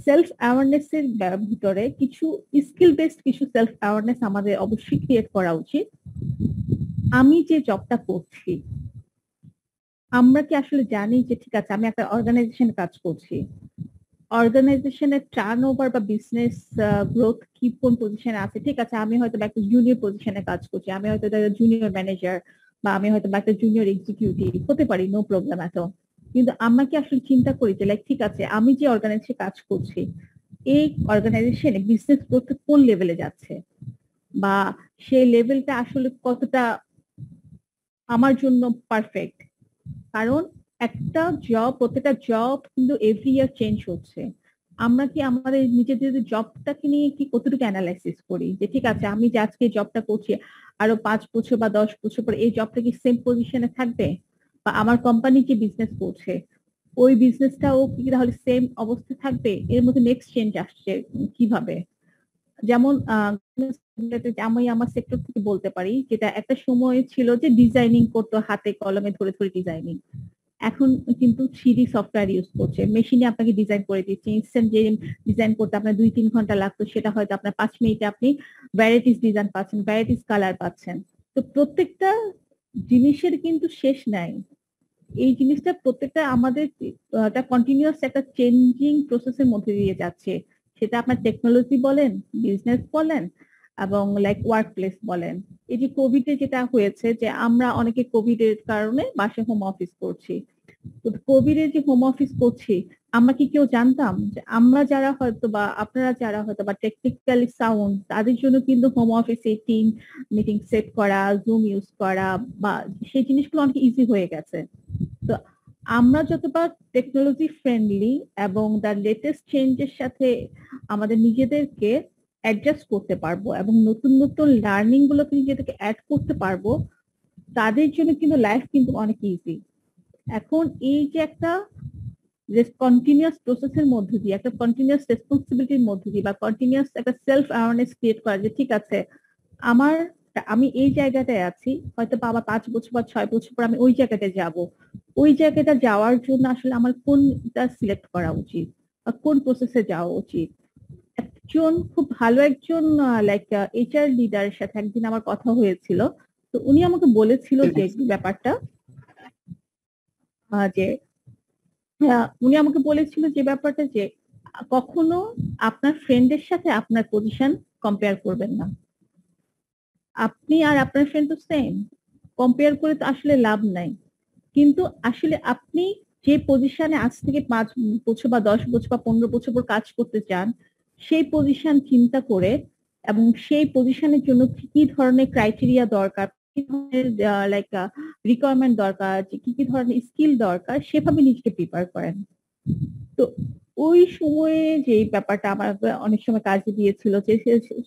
সেলফ অ্যাওয়ারনেস এর ভিতরে কিছু স্কিল বেসড কিছু সেলফ অ্যাওয়ারনেস আমাদের অবশ্যই ক্রিয়েট করা উচিত। আমি যে জবটা করছি, আমরা কি আসলে জানি যে ঠিক আছে আমি একটা অর্গানাইজেশনে কাজ করছি, অর্গানাইজেশনের টার্ন ওভার বা বিজনেস গ্রোথ কি কোন পজিশনে আছে, ঠিক আছে আমি হয়তো একটা জুনিয়র পজিশনে কাজ করছি, আমি হয়তো জুনিয়র ম্যানেজার বা আমি হয়তো একটা জুনিয়র এক্সিকিউটিভ হতে পারি, নো প্রবলেম এত। কিন্তু আমরা কি আসলে চিন্তা করি যে লাইক ঠিক আছে আমি যে অর্গানাইজেশনে কাজ করছি এই অর্গানাইজেশনে বিজনেস করতে কোন লেভেলে যাচ্ছে, বা সেই লেভেলটা আসলে কতটা আমার জন্য পারফেক্ট। কারণ একটা জব, প্রত্যেকটা জব কিন্তু এভরি ইয়ার চেঞ্জ হচ্ছে। আমরা কি আমাদের নিজেদের জবটাকে নিয়ে কি কতটুকু অ্যানালাইসিস করি যে ঠিক আছে আমি যে আজকে জবটা করছি আরো 5 বছর বা 10 বছর পর এই জবটা কি সেম পজিশনে থাকবে, বা আমার কোম্পানি যে বিজনেস করছে ওই বিজনেসটাও কি তাহলে সেম অবস্থায় থাকবে, এর মধ্যে নেক্সট চেঞ্জ আসছে কিভাবে। যেমন আমি আমার সেক্টর থেকে বলতে পারি, যেটা একটা সময় ছিল যে ডিজাইনিং করতো হাতে কলমে ধরে ধরে ডিজাইনিং, এখন কিন্তু 3D সফটওয়্যার ইউজ করছে, মেশিনে আপনাকে ডিজাইন করে দিচ্ছে। ইনস্ট্যান্ট যে ডিজাইন করতে আপনার 2-3 ঘন্টা লাগতো সেটা হয়তো আপনার 5 মিনিটে আপনি ভ্যারাইটিস ডিজাইন পাচ্ছেন, ভ্যারাইটিস কালার পাচ্ছেন। তো প্রত্যেকটা জিনিসের কিন্তু শেষ নাই। এই জিনিসটা প্রত্যেকটা আমাদের একটা কন্টিনিউয়াস একটা চেঞ্জিং প্রসেসের মধ্যে দিয়ে যাচ্ছে। সেটা আপনার টেকনোলজি বলেন, বিজনেস বলেন, এবং লাইক ওয়ার্ক প্লেস বলেন। এই যে কোভিড এ যেটা হয়েছে যে আমরা অনেকে কোভিড এর কারণে বাসায় হোম অফিস করছি। কোভিড এ যে হোম অফিস করছি, আমরা কি কেউ জানতাম যে আমরা যারা হয়তো বা আপনারা যারা হয়তো বা টেকনিক্যালি সাউন্ড, তাদের জন্য কিন্তু হোম অফিসে টিম মিটিং সেট করা, জুম ইউজ করা বা সেই জিনিসগুলো অনেক ইজি হয়ে গেছে। তো আমরা যতটা টেকনোলজি ফ্রেন্ডলি এবং তার লেটেস্ট চেঞ্জের সাথে আমাদের নিজেদেরকে অ্যাডজাস্ট করতে পারবো এবং নতুন নতুন লার্নিং গুলোকে নিজেদেরকে অ্যাড করতে পারবো, তাদের জন্য কিন্তু লাইফ কিন্তু অনেক ইজি। এখন এই যে একটা কন্টিনিউয়াস প্রসেসের মধ্যে দিয়ে, একটা কন্টিনিউয়াস রেসপন্সিবিলিটির মধ্যে দিয়ে, বা কন্টিনিউয়াস একটা সেলফ অ্যাওয়ারনেস ক্রিয়েট করা যে ঠিক আছে আমার আমি এই জায়গাটায় আছি, হয়তো বা আবার 5 বছর বা 6 বছর পর আমি ওই জায়গাটায় যাব। ওই জায়গাটা যাওয়ার জন্য আসলে আমার কোনটা সিলেক্ট করা উচিত বা কোন প্রসেসে যাওয়া উচিত। একজন খুব ভালো একজন লাইক এইচআর লিডারের সাথে একদিন আমার কথা হয়েছিল। তো উনি আমাকে বলেছিল যে ব্যাপারটা যে উনি আমাকে বলেছিল যে ব্যাপারটা যে কখনো আপনার ফ্রেন্ডের সাথে আপনার পজিশন কম্পেয়ার করবেন না। আপনি আর আপনার ফ্রেন্ড তো সেম, কম্পেয়ার করে তো আসলে লাভ নাই। কিন্তু আসলে আপনি যে পজিশনে আজ থেকে 5 বছর বা 10 বছর বা 15 বছর পর কাজ করতে চান, সেই পজিশন চিন্তা করে এবং সেই পজিশনের জন্য কি কি ধরনের ক্রাইটেরিয়া দরকার, কি ধরনের লাইক রিকোয়ারমেন্ট দরকার, যে কি কি ধরনের স্কিল দরকার, সেভাবে নিজেকে প্রিপেয়ার করেন। তো ওই সময়ে যে ব্যাপারটা আমার অনেক সময় কাজে দিয়েছিল যে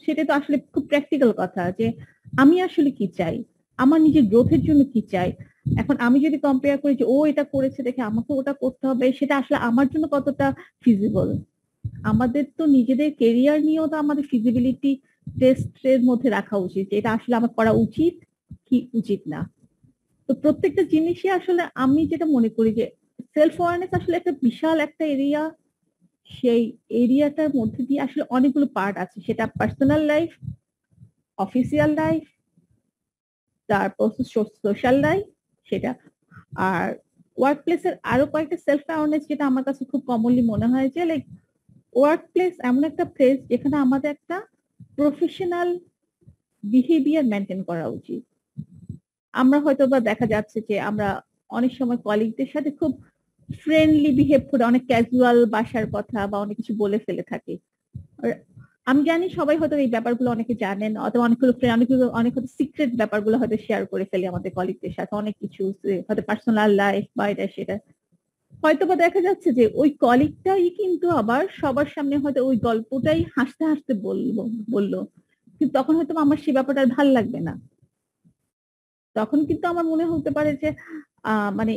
সেটা তো আসলে খুব প্র্যাকটিক্যাল কথা যে আমি আসলে কি চাই, আমার নিজের গ্রোথের জন্য কি চাই। এখন আমি যদি কম্পেয়ার করি যে ও এটা করেছে দেখে আমাকে ওটা করতে হবে, সেটা আসলে আমার জন্য কতটা ফিজিবল। আমাদের তো নিজেদের কেরিয়ার নিয়েও তো আমাদের ফিজিবিলিটি টেস্টের মধ্যে রাখা উচিত যে এটা আসলে আমার করা উচিত কি উচিত না। তো প্রত্যেকটা জিনিসই আসলে আমি যেটা মনে করি যে সেলফ অ্যাওয়ারনেস আসলে একটা বিশাল একটা এরিয়া। সেই এরিয়াটার মধ্যে দিয়ে আসলে অনেকগুলো পার্ট আছে, সেটা পার্সোনাল লাইফ, অফিসিয়াল লাইফ, তারপর সোশ্যাল লাইফ সেটা, আর ওয়ার্ক প্লেসের আরো কয়েকটা সেলফ অ্যাওয়ারনেস যেটা আমার কাছে খুব কমনলি মনে হয় যে লাইক ওয়ার্ক প্লেস এমন একটা প্লেস যেখানে আমাদের একটা প্রফেশনাল বিহেভিয়ার মেনটেন করা উচিত। আমরা হয়তো বা দেখা যাচ্ছে যে আমরা অনেক সময় কলিগদের সাথে খুব ফ্রেন্ডলি বিহেভ করে অনেক ক্যাজুয়াল বাসার কথা বা অনেক কিছু বলে ফেলে থাকি। আর আমি জানি সবাই হয়তো এই ব্যাপারগুলো অনেকে জানেন, অথবা অনেক হয়তো সিক্রেট ব্যাপারগুলো হয়তো শেয়ার করে ফেলি আমাদের কলিগদের সাথে, অনেক কিছু হয়তো পার্সোনাল লাইফ বা এটা সেটা। হয়তো বা দেখা যাচ্ছে যে ওই কলিগটাই কিন্তু আবার সবার সামনে হয়তো ওই গল্পটাই হাসতে হাসতে বললো, কিন্তু তখন হয়তো আমার সেই ব্যাপারটা আর ভাল লাগবে না। তখন কিন্তু আমার মনে হতে পারে যে মানে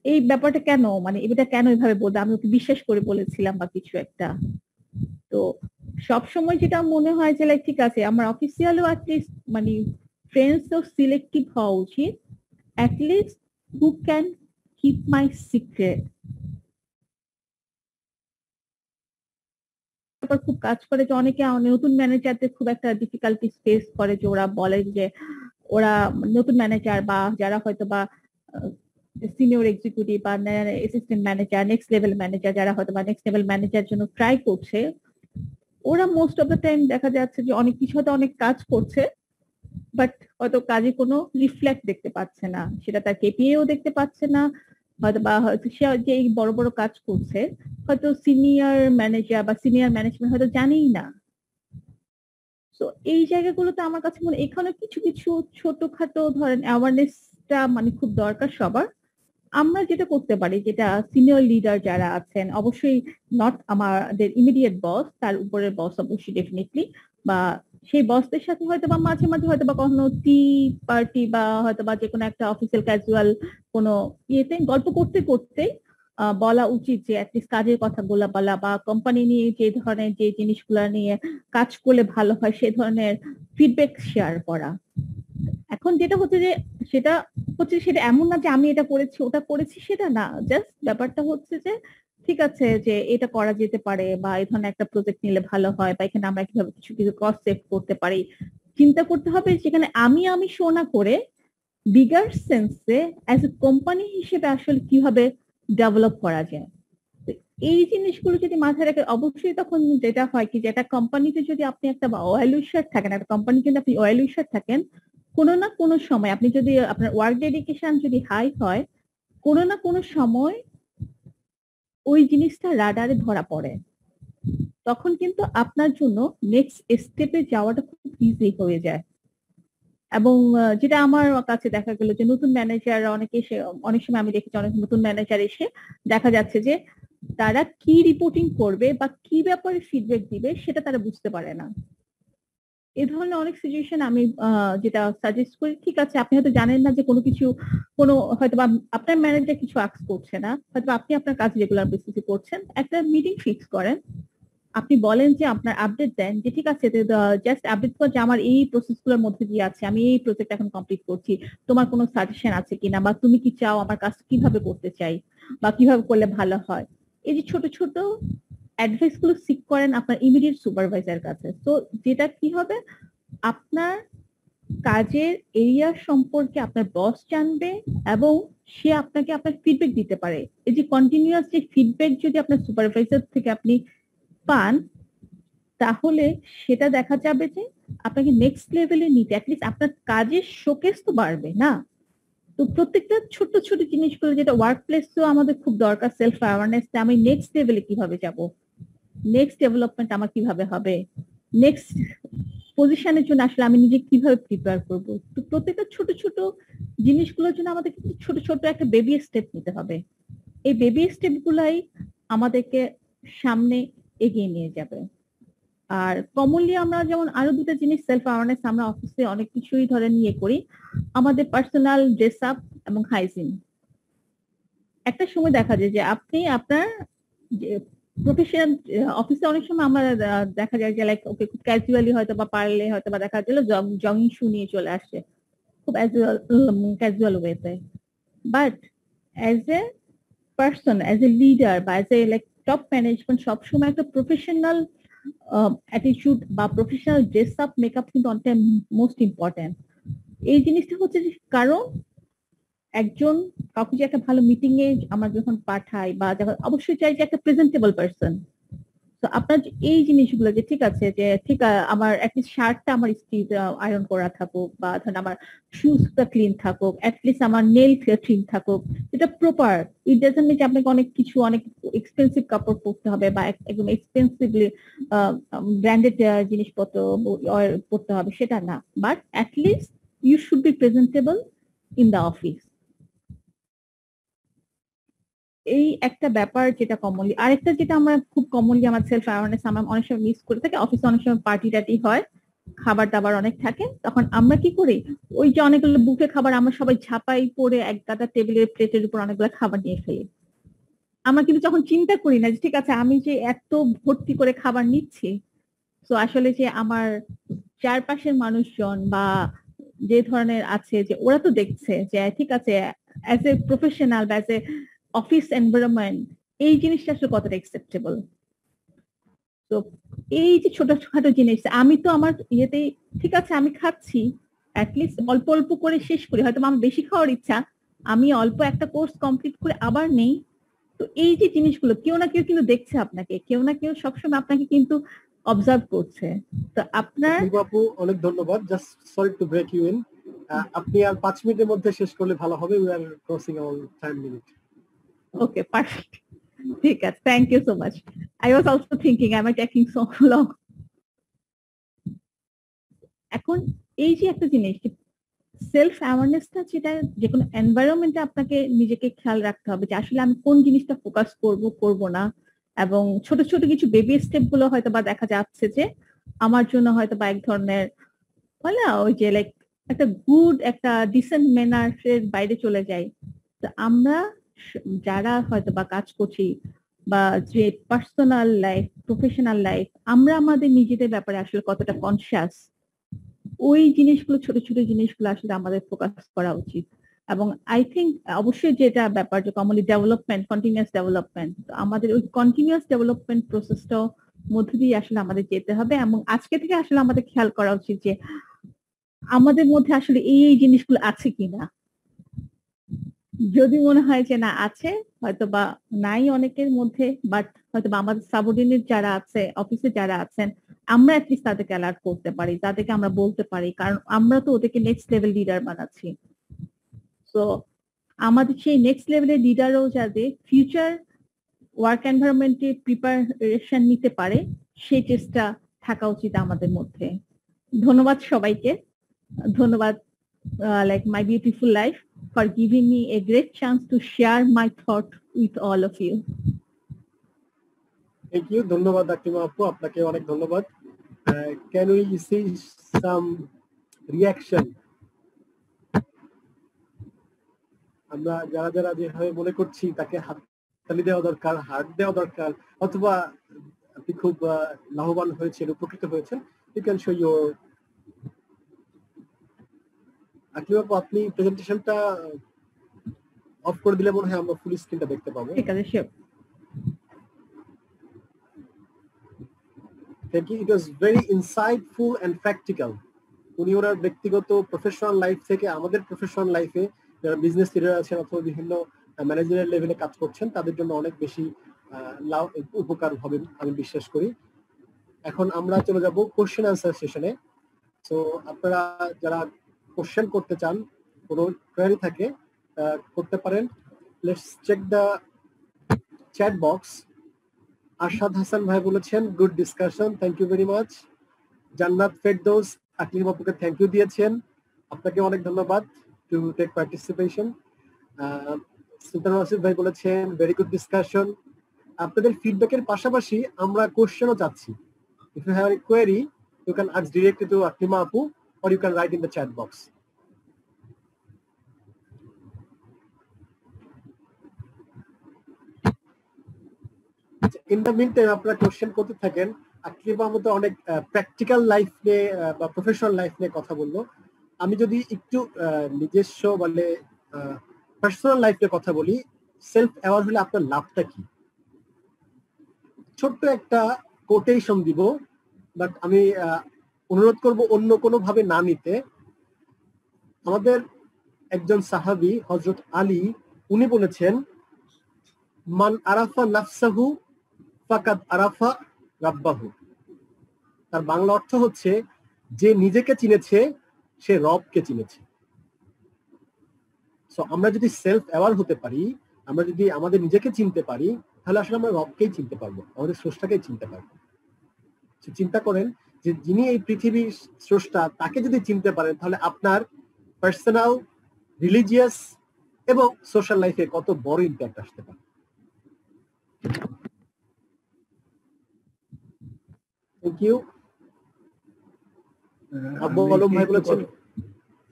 এই ব্যাপারটা কেন, মানে এটা কেন এভাবে বলবে, আমি ওকে বিশ্বাস করে বলেছিলাম বা কিছু একটা। তো সব সময় যেটা মনে হয় যে লাইক ঠিক আছে আমার অফিসিয়ালও অ্যাটলিস্ট মানে ফ্রেন্ডস তো সিলেক্টিভ হওয়া উচিত, at least who can keep my secret. ব্যাপার খুব কাজ করে যে অনেকে নতুন ম্যানেজারদের খুব একটা ডিফিকাল্টি ফেস করে, যে ওরা বলে যে ওরা নতুন ম্যানেজার বা যারা হয়তো বা সিনিয়র এক্সিকিউটিভ বা assistant manager, next level manager, যারা হয়তো বা নেক্সট লেভেল ম্যানেজার জন্য ট্রাই করছে, ওরা মোস্ট অফ দ্য টাইম দেখা যাচ্ছে যে অনেক কিছু হয়তো অনেক কাজ করছে, বাট হয়তো কাজে কোনো রিফ্লেক্ট দেখতে পাচ্ছে না, সেটা তার কেপিএও দেখতে পাচ্ছে না, হয়তো বা হয়তো সে যে এই বড় বড় কাজ করছে হয়তো সিনিয়র ম্যানেজার বা সিনিয়র ম্যানেজমেন্ট হয়তো জানেই না। তো এই জায়গাগুলোতে আমার কাছে মনে এখানে কিছু কিছু ছোটখাটো ধরেন অ্যাওয়ারনেসটা মানে খুব দরকার সবার। আমরা যেটা করতে পারি, যেটা সিনিয়র লিডার যারা আছেন, অবশ্যই নট আমাদের ইমিডিয়েট বস, তার উপরের বস অবশ্যই ডেফিনেটলি, বা সেই বসদের সাথে হয়তো বা মাঝে মাঝে হয়তো বা কখনো টি পার্টি বা হয়তো বা যে কোনো একটা অফিসিয়াল ক্যাজুয়াল কোনো ইয়েতে গল্প করতে করতে বলা উচিত যে অ্যাটলিস্ট কাজের কথাগুলো বলা বা কোম্পানি নিয়ে যে ধরনের যে জিনিসগুলো নিয়ে কাজ করলে ভালো হয় সে ধরনের ফিডব্যাক শেয়ার করা। এখন যেটা হচ্ছে যে সেটা হচ্ছে সেটা এমন না যে আমি এটা করেছি ওটা করেছি সেটা না, জাস্ট ব্যাপারটা হচ্ছে যে ঠিক আছে যে এটা করা যেতে পারে বা এই ধরনের একটা প্রজেক্ট নিলে ভালো হয় বা এখানে আমরা কিভাবে কিছু কিছু কস্ট সেভ করতে পারি চিন্তা করতে হবে। সেখানে আমি শো না করে বিগার সেন্সে অ্যাজ এ কোম্পানি হিসেবে আসলে কিভাবে ডেভেলপ করা যায়। তো এই জিনিসগুলো যদি মাথায় রেখে অবশ্যই তখন যেটা হয় কি যে একটা কোম্পানিতে যদি আপনি একটা ওয়েলউইশার থাকেন, একটা কোম্পানি যদি আপনি ওয়েলউইশার থাকেন, কোনো না কোনো সময় আপনি যদি আপনার ওয়ার্ক ডেডিকেশন যদি হাই হয়, কোনো না কোনো সময় ওই জিনিসটা রাডারে ধরা পড়ে। তখন কিন্তু আপনার জন্য নেক্সট স্টেপে যাওয়াটা খুব ইজি হয়ে যায়। এবং যেটা আমার কাছে দেখা গেল যে নতুন ম্যানেজার অনেকে এসে, অনেক সময় আমি দেখেছি অনেক নতুন ম্যানেজার এসে দেখা যাচ্ছে যে তারা কি রিপোর্টিং করবে বা কি ব্যাপারে ফিডব্যাক দিবে সেটা তারা বুঝতে পারে না। এই ধরনের অনেক সিচুয়েশন আমি যেটা সাজেস্ট করি, ঠিক আছে আপনি হয়তো জানেন না যে কোনো কিছু কোনো হয়তো বা আপনার ম্যানেজার কিছু আস্ক করছে না, হয়তো আপনি আপনার কাজ রেগুলার বেসিসে করছেন, একটা মিটিং ফিক্স করেন, আপনি বলেন যে আপনার আপডেট দেন যে ঠিক আছে জাস্ট আপডেট কর যে আমার এই প্রসেস গুলোর মধ্যে দিয়ে আছে, আমি এই প্রজেক্ট এখন কমপ্লিট করছি, তোমার কোনো সাজেশন আছে কিনা বা তুমি কি চাও আমার কাজ কিভাবে করতে চাই বা কিভাবে করলে ভালো হয়। এই যে ছোট ছোট অ্যাডভাইস গুলো সিক করেন আপনার ইমিডিয়েট সুপারভাইজার কাছে। তো যেটা কি হবে, আপনার কাজের এরিয়া সম্পর্কে আপনার বস জানবে এবং সে আপনাকে আপনার ফিডব্যাক দিতে পারে। এই যে কন্টিনিউয়াস যে ফিডব্যাক যদি আপনার সুপারভাইজার থেকে আপনি পান, তাহলে সেটা দেখা যাবে যে আপনাকে নেক্সট লেভেলে নিতে অ্যাটলিস্ট আপনার কাজের শোকেস তো বাড়বে না। তো প্রত্যেকটা ছোট ছোট জিনিসগুলো যেটা ওয়ার্ক প্লেসেও আমাদের খুব দরকার, সেলফ অ্যাওয়ারনেস, আমি নেক্সট লেভেলে কিভাবে যাব, নেক্সট ডেভেলপমেন্ট আমার কিভাবে হবে, নেক্সট পজিশনের জন্য আসলে আমি নিজে কিভাবে প্রিপেয়ার করব। তো প্রত্যেকটা ছোট ছোট জিনিসগুলোর জন্য আমাদের কিন্তু ছোট ছোট একটা বেবি স্টেপ নিতে হবে। এই বেবি স্টেপ গুলাই আমাদেরকে সামনে এগিয়ে নিয়ে যাবে। আর কমনলি আমরা যেমন আরো দুটো জিনিস সেলফ অ্যাওয়ারনেস আমরা অফিসে অনেক কিছুই ধরে নিয়ে করি, আমাদের পার্সোনাল ড্রেস আপ এবং হাইজিন। একটা সময় দেখা যায় যে আপনি আপনার যে প্রফেশনাল অফিসে অনেক সময় আমরা দেখা যায় যে লাইক ওকে খুব ক্যাজুয়ালি হয়তো বা পারলে হয়তো বা দেখা গেল জগিং শু নিয়ে চলে আসছে খুব ক্যাজুয়াল ওয়েতে, but as a person, as a leader বা as a like top management সবসময় একটা প্রফেশনাল অ্যাটিটিউড বা প্রফেশনাল ড্রেস আপ মেকআপ কিন্তু অনেকটা মোস্ট ইম্পর্টেন্ট। এই জিনিসটা হচ্ছে যে কারণ একজন কাউকে যে একটা ভালো মিটিং এ আমরা যখন পাঠাই বা যখন অবশ্যই চাই যে একটা প্রেজেন্টেবল পারসন। তো আপনার এই জিনিসগুলো যে ঠিক আছে যে ঠিক আমার অ্যাটলিস্ট শার্টটা আমার স্ত্রীর আয়রন করা থাকুক বা ধরেন আমার শুজটা ক্লিন থাকুক, অ্যাটলিস্ট আমার নেল ক্লিন থাকুক, এটা প্রপার। ইট ডাজন্ট মিন যে আপনাকে অনেক কিছু অনেক এক্সপেন্সিভ কাপড় পরতে হবে বা একদম এক্সপেন্সিভলি ব্র্যান্ডেড জিনিসপত্র পরতে হবে সেটা না, but at least you should be presentable in the office. এই একটা ব্যাপার যেটা কমনলি, আরেকটা যেটা আমরা খুব কমনলি আমার সেলফ অ্যাওয়ারনেস আমরা অনেক সময় মিস করে থাকি, অফিসে অনেক সময় পার্টি টাটি হয়, খাবার দাবার অনেক থাকে, তখন আমরা কি করি ওই যে অনেকগুলো বুফে খাবার আমরা সবাই ঝাপাই পরে এক গাদা টেবিলের প্লেটের উপর অনেকগুলো খাবার নিয়ে ফেলি। আমরা কিন্তু তখন চিন্তা করি না যে ঠিক আছে আমি যে এত ভর্তি করে খাবার নিচ্ছি, তো আসলে যে আমার চারপাশের মানুষজন বা যে ধরনের আছে যে ওরা তো দেখছে যে ঠিক আছে অ্যাজ এ প্রফেশনাল বা অ্যাজ এ অফিস এনভায়রনমেন্ট এই জিনিসটা আসলে কতটা অ্যাকসেপ্টেবল। তো এই যে ছোটখাটো জিনিস আমি তো আমার ইয়েতে ঠিক আছে আমি খাচ্ছি, অ্যাটলিস্ট অল্প অল্প করে শেষ করি, হয়তো আমার বেশি খাওয়ার ইচ্ছা, আমি অল্প একটা কোর্স কমপ্লিট করে আবার নেই। তো এই যে জিনিসগুলো কেউ না কেউ কিন্তু দেখছে আপনাকে, কেউ না কেউ সবসময় আপনাকে কিন্তু অবজার্ভ করছে। তো আপনার বাপু অনেক ধন্যবাদ, just sorry to break you in, আপনি আর 5 মিনিটের মধ্যে শেষ করলে ভালো হবে, we are crossing our time limit. Okay, perfect. ঠিক আছে, thank you so much. I was also thinking, am I taking so long? এখন এই যে একটা জিনিস, সেলফ অ্যাওয়ারনেসটা, যেটা যে কোনো এনভায়রনমেন্টে আপনাকে নিজেকে খেয়াল রাখতে হবে যে আসলে আমি কোন জিনিসটা ফোকাস করব না, এবং ছোট ছোট কিছু বেবি স্টেপ গুলো হয়তো বা দেখা যাচ্ছে যে আমার জন্য হয়তো বা এক ধরনের হয় না, ওই যে লাইক একটা গুড একটা ডিসেন্ট ম্যানারের বাইরে চলে যায়। তো আমরা যারা হয়তো বা কাজ করছি, বা যে পার্সোনাল লাইফ, প্রফেশনাল লাইফ, আমরা আমাদের নিজেদের ব্যাপারে আসলে কতটা কনসিয়াস, ওই জিনিসগুলো, ছোট ছোট জিনিসগুলো আসলে আমাদের ফোকাস করা উচিত। এবং আই থিঙ্ক অবশ্যই যেটা ব্যাপার যে কমনলি ডেভেলপমেন্ট, কন্টিনিউয়াস ডেভেলপমেন্ট, আমাদের ওই কন্টিনিউয়াস ডেভেলপমেন্ট প্রসেসটাও মধ্য দিয়ে আসলে আমাদের যেতে হবে। এবং আজকে থেকে আসলে আমাদের খেয়াল করা উচিত যে আমাদের মধ্যে আসলে এই জিনিসগুলো আছে কিনা। যদি মনে হয় যে না আছে, হয়তো বা নাই অনেকের মধ্যে, বাট হয়তো বা আমাদের সাবঅর্ডিনেট যারা আছে, অফিসে যারা আছেন, আমরা অ্যাটলিস্ট তাদেরকে অ্যালার্ট করতে পারি, তাদেরকে আমরা বলতে পারি, কারণ আমরা তো ওদেরকে নেক্সট লেভেল লিডার বানাচ্ছি। তো আমাদের সেই নেক্সট লেভেলের লিডারও যাতে ফিউচার ওয়ার্ক এনভায়রনমেন্টে প্রিপারেশন নিতে পারে, সেই চেষ্টা থাকা উচিত আমাদের মধ্যে। ধন্যবাদ সবাইকে, ধন্যবাদ like My Beautiful Life for giving me a great chance to share my thought with all of you. Thank you, ধন্যবাদ আকলিমা আপু, আপনাকে অনেক ধন্যবাদ। Can we see some reaction? আমরা যারা যারা যেভাবে মনে করছি তাকে হাততালি দেওয়া দরকার, হার্ট দেওয়া দরকার, অথবা আপনি খুব লাভবান হয়েছেন, উপকৃত হয়েছেন, you can show your. Aklima আপু, আপনি প্রেজেন্টেশনটা অফ করে দিলে মনে হয় আমরা ফুল স্ক্রিনটা দেখতে পাবো। ঠিক আছে, sure. Thank you, it was very insightful and practical. উনি ওনার ব্যক্তিগত প্রফেশনাল লাইফ থেকে আমাদের প্রফেশনাল লাইফে যারা বিজনেস লিডার আছেন অথবা বিভিন্ন ম্যানেজারের লেভেলে কাজ করছেন তাদের জন্য অনেক বেশি উপকার হবে আমি বিশ্বাস করি। এখন আমরা চলে যাব কোশ্চেন আনসার সেশনে। সো আপনারা যারা কোশ্চেন করতে চান, কোনো কোয়েরি থাকে, করতে পারেন। Let's check the chat box. Arshad Hasan ভাই বলেছেন good discussion, thank you very much. Jannat Ferdous Aklim আপুকে থ্যাংক ইউ দিয়েছেন, আপনাকে অনেক ধন্যবাদ টু টেক পার্টিসিপেশন। সুলতান ওয়াসিফ ভাই বলেছেন ভেরি গুড ডিসকাশন। আপনাদের ফিডব্যাকের পাশাপাশি আমরা কোশ্চেনও চাচ্ছি। If you have a query you can ask directly to Aklima আপু or you can write in the chat box. In the meantime আপনারা কোশ্চেন করতে থাকেন। আকলিমা মতো অনেক প্র্যাকটিক্যাল লাইফ নিয়ে বা প্রফেশনাল লাইফ নিয়ে কথা বললো। আমি যদি একটু নিজস্ব বলে পার্সোনাল লাইফ নিয়ে কথা বলি, সেলফ অ্যাওয়ার হলে আপনার লাভটা কি? ছোট্ট একটা কোটেশন দিব, বাট আমি অনুরোধ করব অন্য কোনো ভাবে না নিতে। আমাদের একজন সাহাবী হযরত আলী, উনি বলেছেন মান আরাফা নাফসাহু ফাকাদ আরাফা রাব্বাহু। তার বাংলা অর্থ হচ্ছে যে নিজেকে চিনেছে সে রবকে চিনেছে। সো আমরা যদি সেলফ অ্যাওয়ার হতে পারি, আমরা যদি আমাদের নিজেকে চিনতে পারি, তাহলে আসলে আমরা রবকেই চিনতে পারবো, আমাদের স্রষ্টাকেই চিনতে পারবো। চিন্তা করেন যে যিনি এই পৃথিবীর স্রষ্টা, তাকে যদি চিনতে পারেন তাহলে আপনার পার্সোনাল, রিলিজিয়াস এবং সোশ্যাল লাইফে কত বড় ইম্প্যাক্ট আসতে পারে। Thank you. আবু আলম ভাই বলেছেন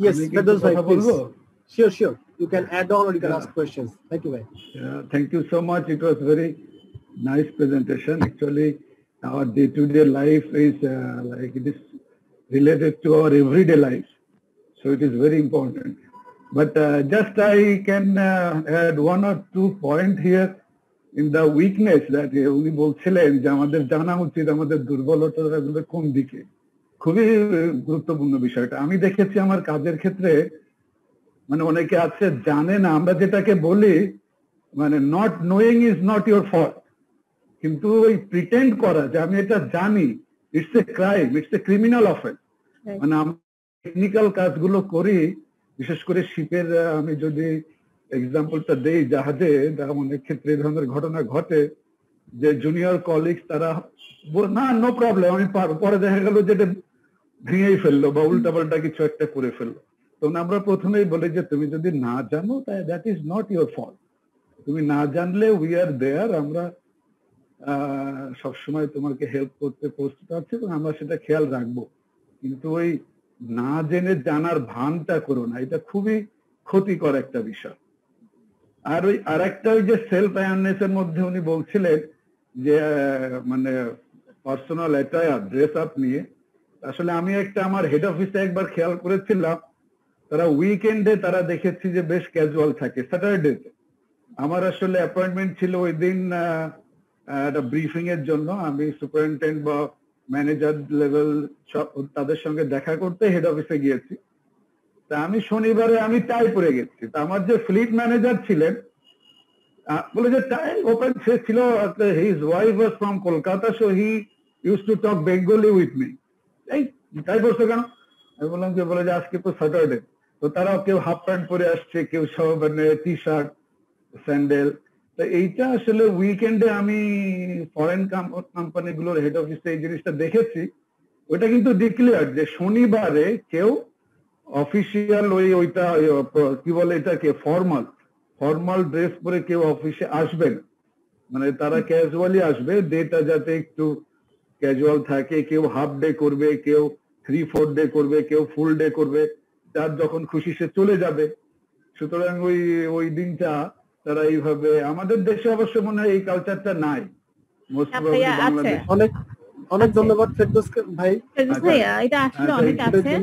ইয়েস, ফেরদৌস ভাই please. Sure, sure. You can add on or you can ask questions. Thank you, bhai. Thank you so much. It was very nice presentation. Actually, our day-to-day life is like it is related to our everyday life. So it is very important. But just I can add one or two points here in the weakness that উনি বলছিলেন যে আমাদের জানা উচিত আমাদের দুর্বলতাগুলো কোন দিকে। খুবই গুরুত্বপূর্ণ বিষয়টা। আমি দেখেছি আমার কাজের ক্ষেত্রে, মানে অনেকে আছে জানে না, আমরা যেটাকে বলি মানে not knowing is not your fault, কিন্তু ওই প্রিটেন্ড করা যে আমি এটা জানি, it's a crime, it's a criminal offence. মানে আমরা টেকনিক্যাল কাজগুলো করি, বিশেষ করে শিপের আমি যদি এক্সাম্পলটা দেই জাহাজে অনেক ক্ষেত্রে এই ধরনের ঘটনা ঘটে যে জুনিয়র কলিগস তারা না নো প্রবলেম আমি পারবো, পরে দেখা গেল যেটা ভেঙেই ফেললো বা উল্টাপাল্টা কিছু একটা করে ফেললো। তখন আমরা প্রথমেই বলি যে তুমি যদি না জানো that is not your fault, তুমি না জানলে উই আর দেয়ার, আমরা সবসময় তোমাকে হেল্প করতে প্রস্তুত আছি এবং আমরা সেটা খেয়াল রাখবো। কিন্তু ওই না জেনে জানার ভানটা করো না, এটা খুবই ক্ষতিকর একটা বিষয়। আর ওই আর একটা ওই যে সেলফ অ্যাওয়ারনেস এর মধ্যে উনি বলছিলেন যে মানে পার্সোনাল অ্যাটায়ার ড্রেস আপ নিয়ে, আসলে আমি একটা আমার হেড অফিসে একবার খেয়াল করেছিলাম, তারা উইকেন্ডে তারা দেখেছি যে বেশ ক্যাজুয়াল থাকে। স্যাটারডেতে আমার আসলে অ্যাপয়েন্টমেন্ট ছিল ওই দিন একটা ব্রিফিং এর জন্য, আমি সুপারিনটেন্ডেন্ট বা ম্যানেজার লেভেল তাদের সঙ্গে দেখা করতে হেড অফিসে গিয়েছি। তা আমি শনিবারে আমি টাই পরে গেছি, তা আমার যে ফ্লিট ম্যানেজার ছিলেন বলে যে টাই ওপেন, সে ছিল his wife was from Kolkata, so he use to talk Bengali with me. এই টাই পরছো কেন? আমি বললাম যে বলে যে আজকে তো স্যাটারডে। তো তারাও কেউ হাফ প্যান্ট পরে আসছে, কেউ সব মানে টি শার্ট স্যান্ডেল। তো এইটা আসলে উইকেন্ডে আমি ফরেন কোম্পানিগুলোর হেড অফিসে এই জিনিসটা দেখেছি। ওইটা কিন্তু ডিক্লেয়ার যে শনিবারে কেউ অফিসিয়াল ওইটা কি বলে এটাকে ফর্মাল ড্রেস পরে কেউ অফিসে আসবে না, মানে তারা ক্যাজুয়ালি আসবে, ডেটা যাতে একটু ক্যাজুয়াল থাকে। কেউ হাফ ডে করবে, কেউ 3/4 ডে করবে, কেউ ফুল ডে করবে, যার যখন খুশি সে চলে যাবে। সুতরাং ওই দিনটা তারা এইভাবে, আমাদের দেশে অবশ্য মনে হয় এই কালচারটা নাই। Most probably Bangladesh. অনেক ধন্যবাদ ফেরদৌস ভাই। ভাইয়া এটা আসলে অনেক আছে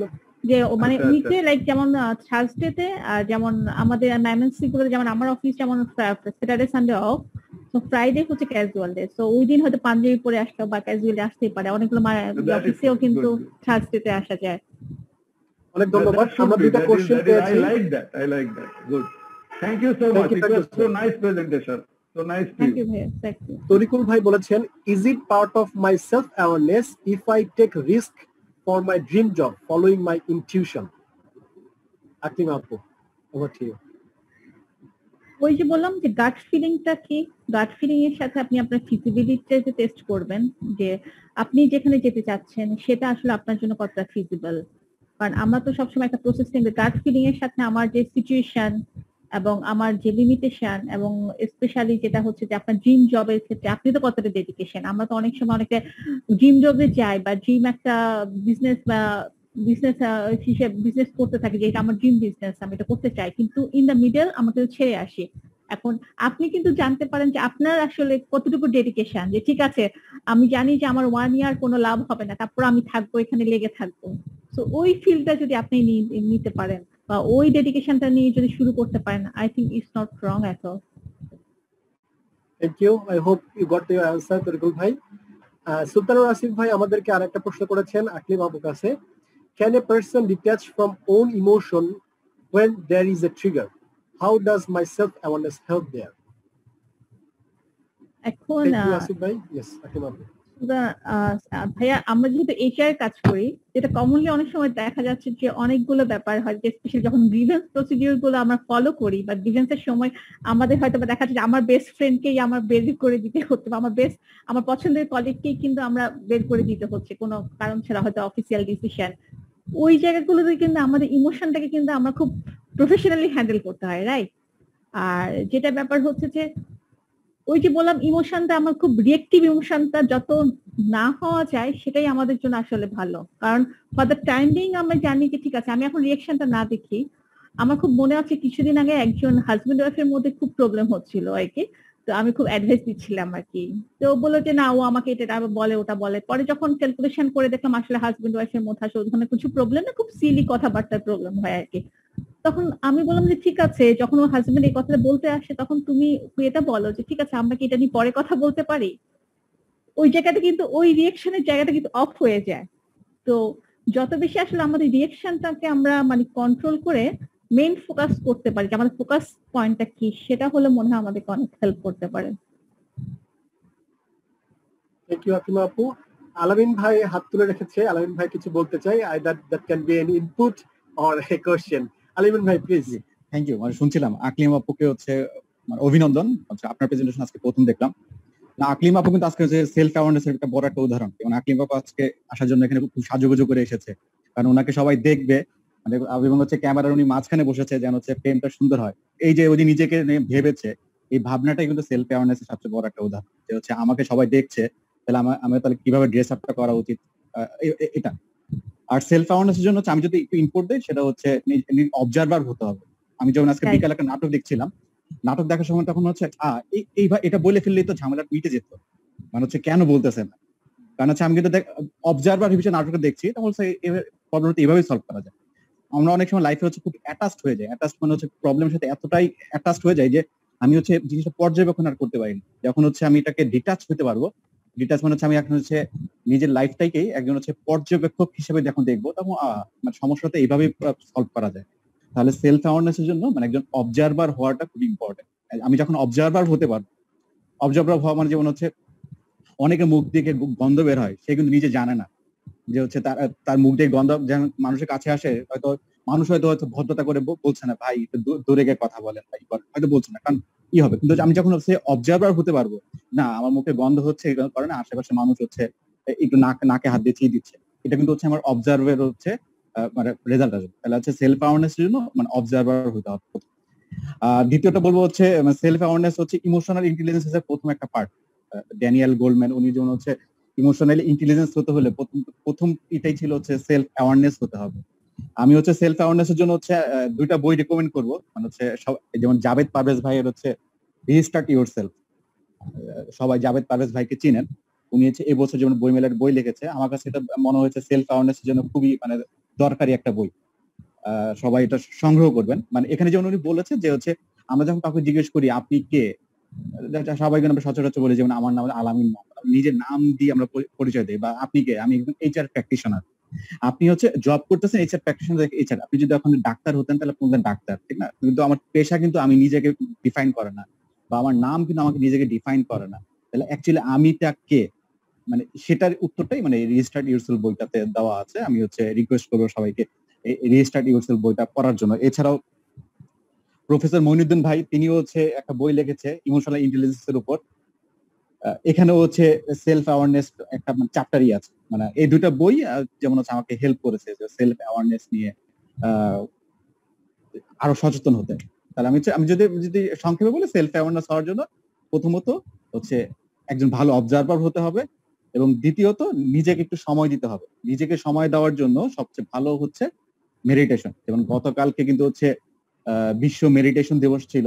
যে মানে নিচে লাইক যেমন থার্সডে তে যেমন আমাদের ম্যামেন্সি গুলো, যেমন আমার অফিস যেমন স্যাটারডে সানডে অফ, তো ফ্রাইডে হচ্ছে ক্যাজুয়াল ডে। সো ওই দিন হয়তো পাঞ্জাবি পরে আসলো বা ক্যাজুয়ালি আসতেই পারে, অনেকগুলো অফিসেও কিন্তু থার্সডে তে আসা যায়। অনেক ধন্যবাদ। আমরা দুটো কোশ্চেন পেয়েছি। I like that. Good. Thank you so much. It was so nice presentation. So nice to you. Thank you ভাইয়া, thank you. তরিকুল ভাই বলেছেন, is it part of my self awareness if I take risk for my dream job following my intuition? Aklim Apu, over to you. ওই যে বললাম যে গাট ফিলিংটা কি, gut feeling এর সাথে আপনি আপনার ফিজিবিলিটিটা টেস্ট করবেন যে আপনি যেখানে যেতে চাচ্ছেন সেটা আসলে আপনার জন্য কতটা ফিজিবল। কারণ আমরা তো সবসময় একটা প্রসেসিং, গাট ফিলিং এর সাথে আমার যে সিচুয়েশন এবং আমার যে লিমিটেশন এবং স্পেশালি যেটা হচ্ছে যে আপনার ড্রিম জবের ক্ষেত্রে আপনি তো কতটা ডেডিকেশন। আমরা তো অনেক সময় অনেকে ড্রিম জবে যাই বা ড্রিম একটা বিজনেস বা বিজনেস করতে থাকি যে এটা আমার ড্রিম বিজনেস, আমি এটা করতে চাই, কিন্তু ইন দ্য মিডল আমাকে ছেড়ে আসি। এখন আপনি কিন্তু জানতে পারেন যে আপনার আসলে কতটুকু ডেডিকেশন, যে ঠিক আছে আমি জানি যে আমার 1 ইয়ার কোনো লাভ হবে না, তারপর আমি থাকবো এখানে, লেগে থাকবো। তো ওই ফিল্ডটা যদি আপনি নিতে পারেন বা ওই ডেডিকেশনটা নিয়ে যদি শুরু করতে পারেন, I think it's not wrong at all. Thank you, I hope you got your answer Tarikul ভাই। সুলতানুর আসিফ ভাই আমাদেরকে আরেকটা প্রশ্ন করেছেন আকলিম আপুর কাছে, can a person detach from own emotion when there is a trigger? How does my self awareness help there? এখন আসিফ ভাই, yes, আকলিম আপু। ভাইয়া আমরা যেহেতু এইচআর কাজ করি, যেটা কমনলি অনেক সময় দেখা যাচ্ছে যে অনেকগুলো ব্যাপার হয়, যে স্পেশালি যখন গ্রিভেন্স প্রসিডিউর গুলো আমরা ফলো করি বা গ্রিভেন্সের সময় আমাদের হয়তো দেখা যাচ্ছে যে আমার বেস্ট ফ্রেন্ডকেই আমার বের করে দিতে হচ্ছে, বা আমার পছন্দের কলিগকেই কিন্তু আমরা বের করে দিতে হচ্ছে কোনো কারণ ছাড়া, হয়তো অফিসিয়াল ডিসিশন। ওই জায়গাগুলোতে কিন্তু আমাদের ইমোশনটাকে কিন্তু আমরা খুব প্রফেশনালি হ্যান্ডেল করতে হয়, রাইট? আর যেটা ব্যাপার হচ্ছে যে ওই যে বললাম ইমোশনটা আমার খুব রিয়েক্টিভ ইমোশনটা যত না হওয়া যায় সেটাই আমাদের জন্য আসলে ভালো। কারণ ফর দ্য টাইম বিং আমরা জানি যে ঠিক আছে আমি এখন রিয়েকশনটা না দেখি। আমার খুব মনে আছে কিছুদিন আগে একজন হাজবেন্ড ওয়াইফের মধ্যে খুব প্রবলেম হচ্ছিল আর কি, তো আমি খুব অ্যাডভাইস দিচ্ছিলাম আর কি। তো বললো যে না ও আমাকে এটা বলে ওটা বলে, পরে যখন ক্যালকুলেশন করে দেখলাম আসলে হাজবেন্ড ওয়াইফের মধ্যে আসলে ওখানে কিছু প্রবলেম না, খুব সিলি কথাবার্তার প্রবলেম হয় আর কি। তখন আমি বললাম যে ঠিক আছে, যখন ওর হাজবেন্ড এই কথাটা বলতে আসে তখন তুমি এটা বলো যে ঠিক আছে আমরা কি এটা নিয়ে পরে কথা বলতে পারি। ওই জায়গাটা কিন্তু ওই রিয়েকশনের জায়গাটা কিন্তু অফ হয়ে যায়। তো যত বেশি আসলে আমাদের রিয়েকশনটাকে আমরা মানে কন্ট্রোল করে মেইন ফোকাস করতে পারি, যে আমাদের ফোকাস পয়েন্টটা কি, সেটা হলে মনে হয় আমাদেরকে অনেক হেল্প করতে পারে। থ্যাংক ইউ আকিমা আপু। আলামিন ভাই হাত তুলে রেখেছে, আলামিন ভাই কিছু বলতে চাই, either that can be N input or a question. আলামিন ভাই প্লিজ। Thank you. মানে শুনছিলাম আকলিম আপুকে হচ্ছে মানে অভিনন্দন, হচ্ছে আপনার প্রেজেন্টেশন আজকে প্রথম দেখলাম। না, আকলিম আপু কিন্তু আজকে হচ্ছে সেলফ অ্যাওয়ারনেস এর একটা বড় একটা উদাহরণ। যেমন আকলিম আপু আজকে আসার জন্য এখানে খুব সাজুগুজু করে এসেছে, কারণ ওনাকে সবাই দেখবে, মানে এবং হচ্ছে ক্যামেরার উনি মাঝখানে বসেছে যেন হচ্ছে ফ্রেমটা সুন্দর হয়। এই যে ওই যে নিজেকে নিয়ে ভেবেছে, এই ভাবনাটাই কিন্তু সেলফ অ্যাওয়ারনেস এর সবচেয়ে বড় একটা উদাহরণ, যে হচ্ছে আমাকে সবাই দেখছে, তাহলে আমি তাহলে কিভাবে ড্রেস আপটা করা উচিত, এটা। আর সেলফ অ্যাওয়ারনেস এর জন্য হচ্ছে আমি যদি একটু ইনপুট দিই, সেটা হচ্ছে অবজারভার হতে হবে। আমি যখন আজকে বিকালে একটা নাটক দেখছিলাম, নাটক দেখার সময় তখন হচ্ছে এটা বলে ফেললেই তো ঝামেলা মিটে যেত, মানে হচ্ছে কেন বলতেছে না, কারণ হচ্ছে আমি কিন্তু অবজারভার হিসেবে নাটকটা দেখছি, তখন প্রবলেমটা এইভাবেই সলভ করা যায়। আমরা অনেক সময় লাইফে হচ্ছে খুব অ্যাটাচড হয়ে যায়, অ্যাটাচড মানে হচ্ছে প্রবলেমের সাথে এতটাই অ্যাটাচড হয়ে যায় যে আমি হচ্ছে জিনিসটা পর্যবেক্ষণ আর করতে পারিনি। যখন হচ্ছে আমি এটাকে ডিটাচ হতে পারবো, ডিটাচ মানে হচ্ছে আমি এখন হচ্ছে নিজের লাইফটাকেই একজন হচ্ছে পর্যবেক্ষক হিসেবে যখন দেখবো, তখন মানে সমস্যাটা এইভাবেই সলভ করা যায়। তাহলে সেলফ অ্যাওয়ারনেস এর জন্য মানে একজন অবজারভার হওয়াটা খুব ইম্পর্টেন্ট। আমি যখন অবজারভার হতে পারবো, অবজারভার হওয়া মানে যেমন হচ্ছে অনেকে মুখ থেকে গন্ধ বের হয়, সে কিন্তু নিজে জানে না যে হচ্ছে তার মুখ দিয়ে গন্ধ যেমন মানুষের কাছে আসে, মানুষ হয়তো ভদ্রতা করে বলছে না, ভাই একটু দূরে গিয়ে কথা বলেন, ভাই হয়তো বলছে না, কারণ কি হবে। কিন্তু আমি যখন হচ্ছে অবজারভার হতে পারবো, না আমার মুখে গন্ধ হচ্ছে, এই কারণে আশেপাশে মানুষ হচ্ছে একটু নাকে হাত দিয়ে চিয়ে দিচ্ছে, এটা কিন্তু হচ্ছে আমার অবজারভার হচ্ছে মানে রেজাল্ট আসবে। তাহলে হচ্ছে সেলফ অ্যাওয়ারনেস এর জন্য মানে অবজারভার হতে হবে। দ্বিতীয়টা বলবো হচ্ছে সেলফ অ্যাওয়ারনেস হচ্ছে ইমোশনাল ইন্টেলিজেন্স এর প্রথম একটা পার্ট। ড্যানিয়েল গোল্ডম্যান উনি যেমন হচ্ছে ইমোশনালি ইন্টেলিজেন্স হতে হলে প্রথম এটাই ছিল হচ্ছে সেলফ অ্যাওয়ারনেস হতে হবে। আমি হচ্ছে সেলফ অ্যাওয়ারনেস এর জন্য হচ্ছে দুইটা বই রেকমেন্ড করবো, মানে হচ্ছে যেমন জাভেদ পারভেজ ভাইয়ের হচ্ছে রিস্টার্ট ইউর সেলফ। সবাই জাভেদ পারভেজ ভাইকে চিনেন, উনি হচ্ছে এবছর যেমন বই মেলার বই লিখেছে, আমার কাছে এটা মনে হয়েছে সেলফ অ্যাওয়ারনেস এর জন্য খুবই মানে দরকারি একটা বই। সবাই এটা সংগ্রহ করবেন। মানে এখানে যেমন উনি বলেছে যে হচ্ছে আমরা যখন কাউকে জিজ্ঞেস করি আপনি কে, সবাই আমরা সচরাচর বলি যেমন আমার নাম আলামিন মোহাম্মদ, নিজের নাম দিয়ে আমরা পরিচয় দিই, বা আপনি কে, আমি একজন এইচআর প্র্যাকটিশনার। আপনি হচ্ছে জব করতেছেন এইচআর প্র্যাকটিশনার, এইচআর। আপনি যদি এখন ডাক্তার হতেন তাহলে আপনি ডাক্তার, ঠিক না? কিন্তু আমার পেশা কিন্তু আমি নিজেকে ডিফাইন করে না, বা আমার নাম কিন্তু আমাকে নিজেকে ডিফাইন করে না। তাহলে অ্যাকচুয়ালি আমিটা কে, মানে সেটার উত্তরটাই মানে রিস্টার্ট ইউরসেলফ বইটাতে দেওয়া আছে। আমি হচ্ছে রিকোয়েস্ট করবো সবাইকে রিস্টার্ট ইউরসেলফ বইটা পড়ার জন্য। এছাড়াও প্রফেসর মইনুদ্দিন ভাই তিনিও হচ্ছে একটা বই লিখেছে ইমোশনাল ইন্টেলিজেন্স এর উপর, এখানেও হচ্ছে সেলফ অ্যাওয়ারনেস একটা চ্যাপ্টারই আছে। মানে এই দুটা বই যেমন হচ্ছে আমাকে হেল্প করেছে যে সেলফ অ্যাওয়ারনেস নিয়ে আরো সচেতন হতে। তাহলে আমি যদি সংক্ষেপে বলি, সেলফ অ্যাওয়ারনেস হওয়ার জন্য প্রথমত হচ্ছে একজন ভালো অবজারভার হতে হবে, এবং দ্বিতীয়ত নিজেকে একটু সময় দিতে হবে। নিজেকে সময় দেওয়ার জন্য সবচেয়ে ভালো হচ্ছে মেডিটেশন। যেমন গতকালকে কিন্তু হচ্ছে বিশ্ব মেডিটেশন দিবস ছিল।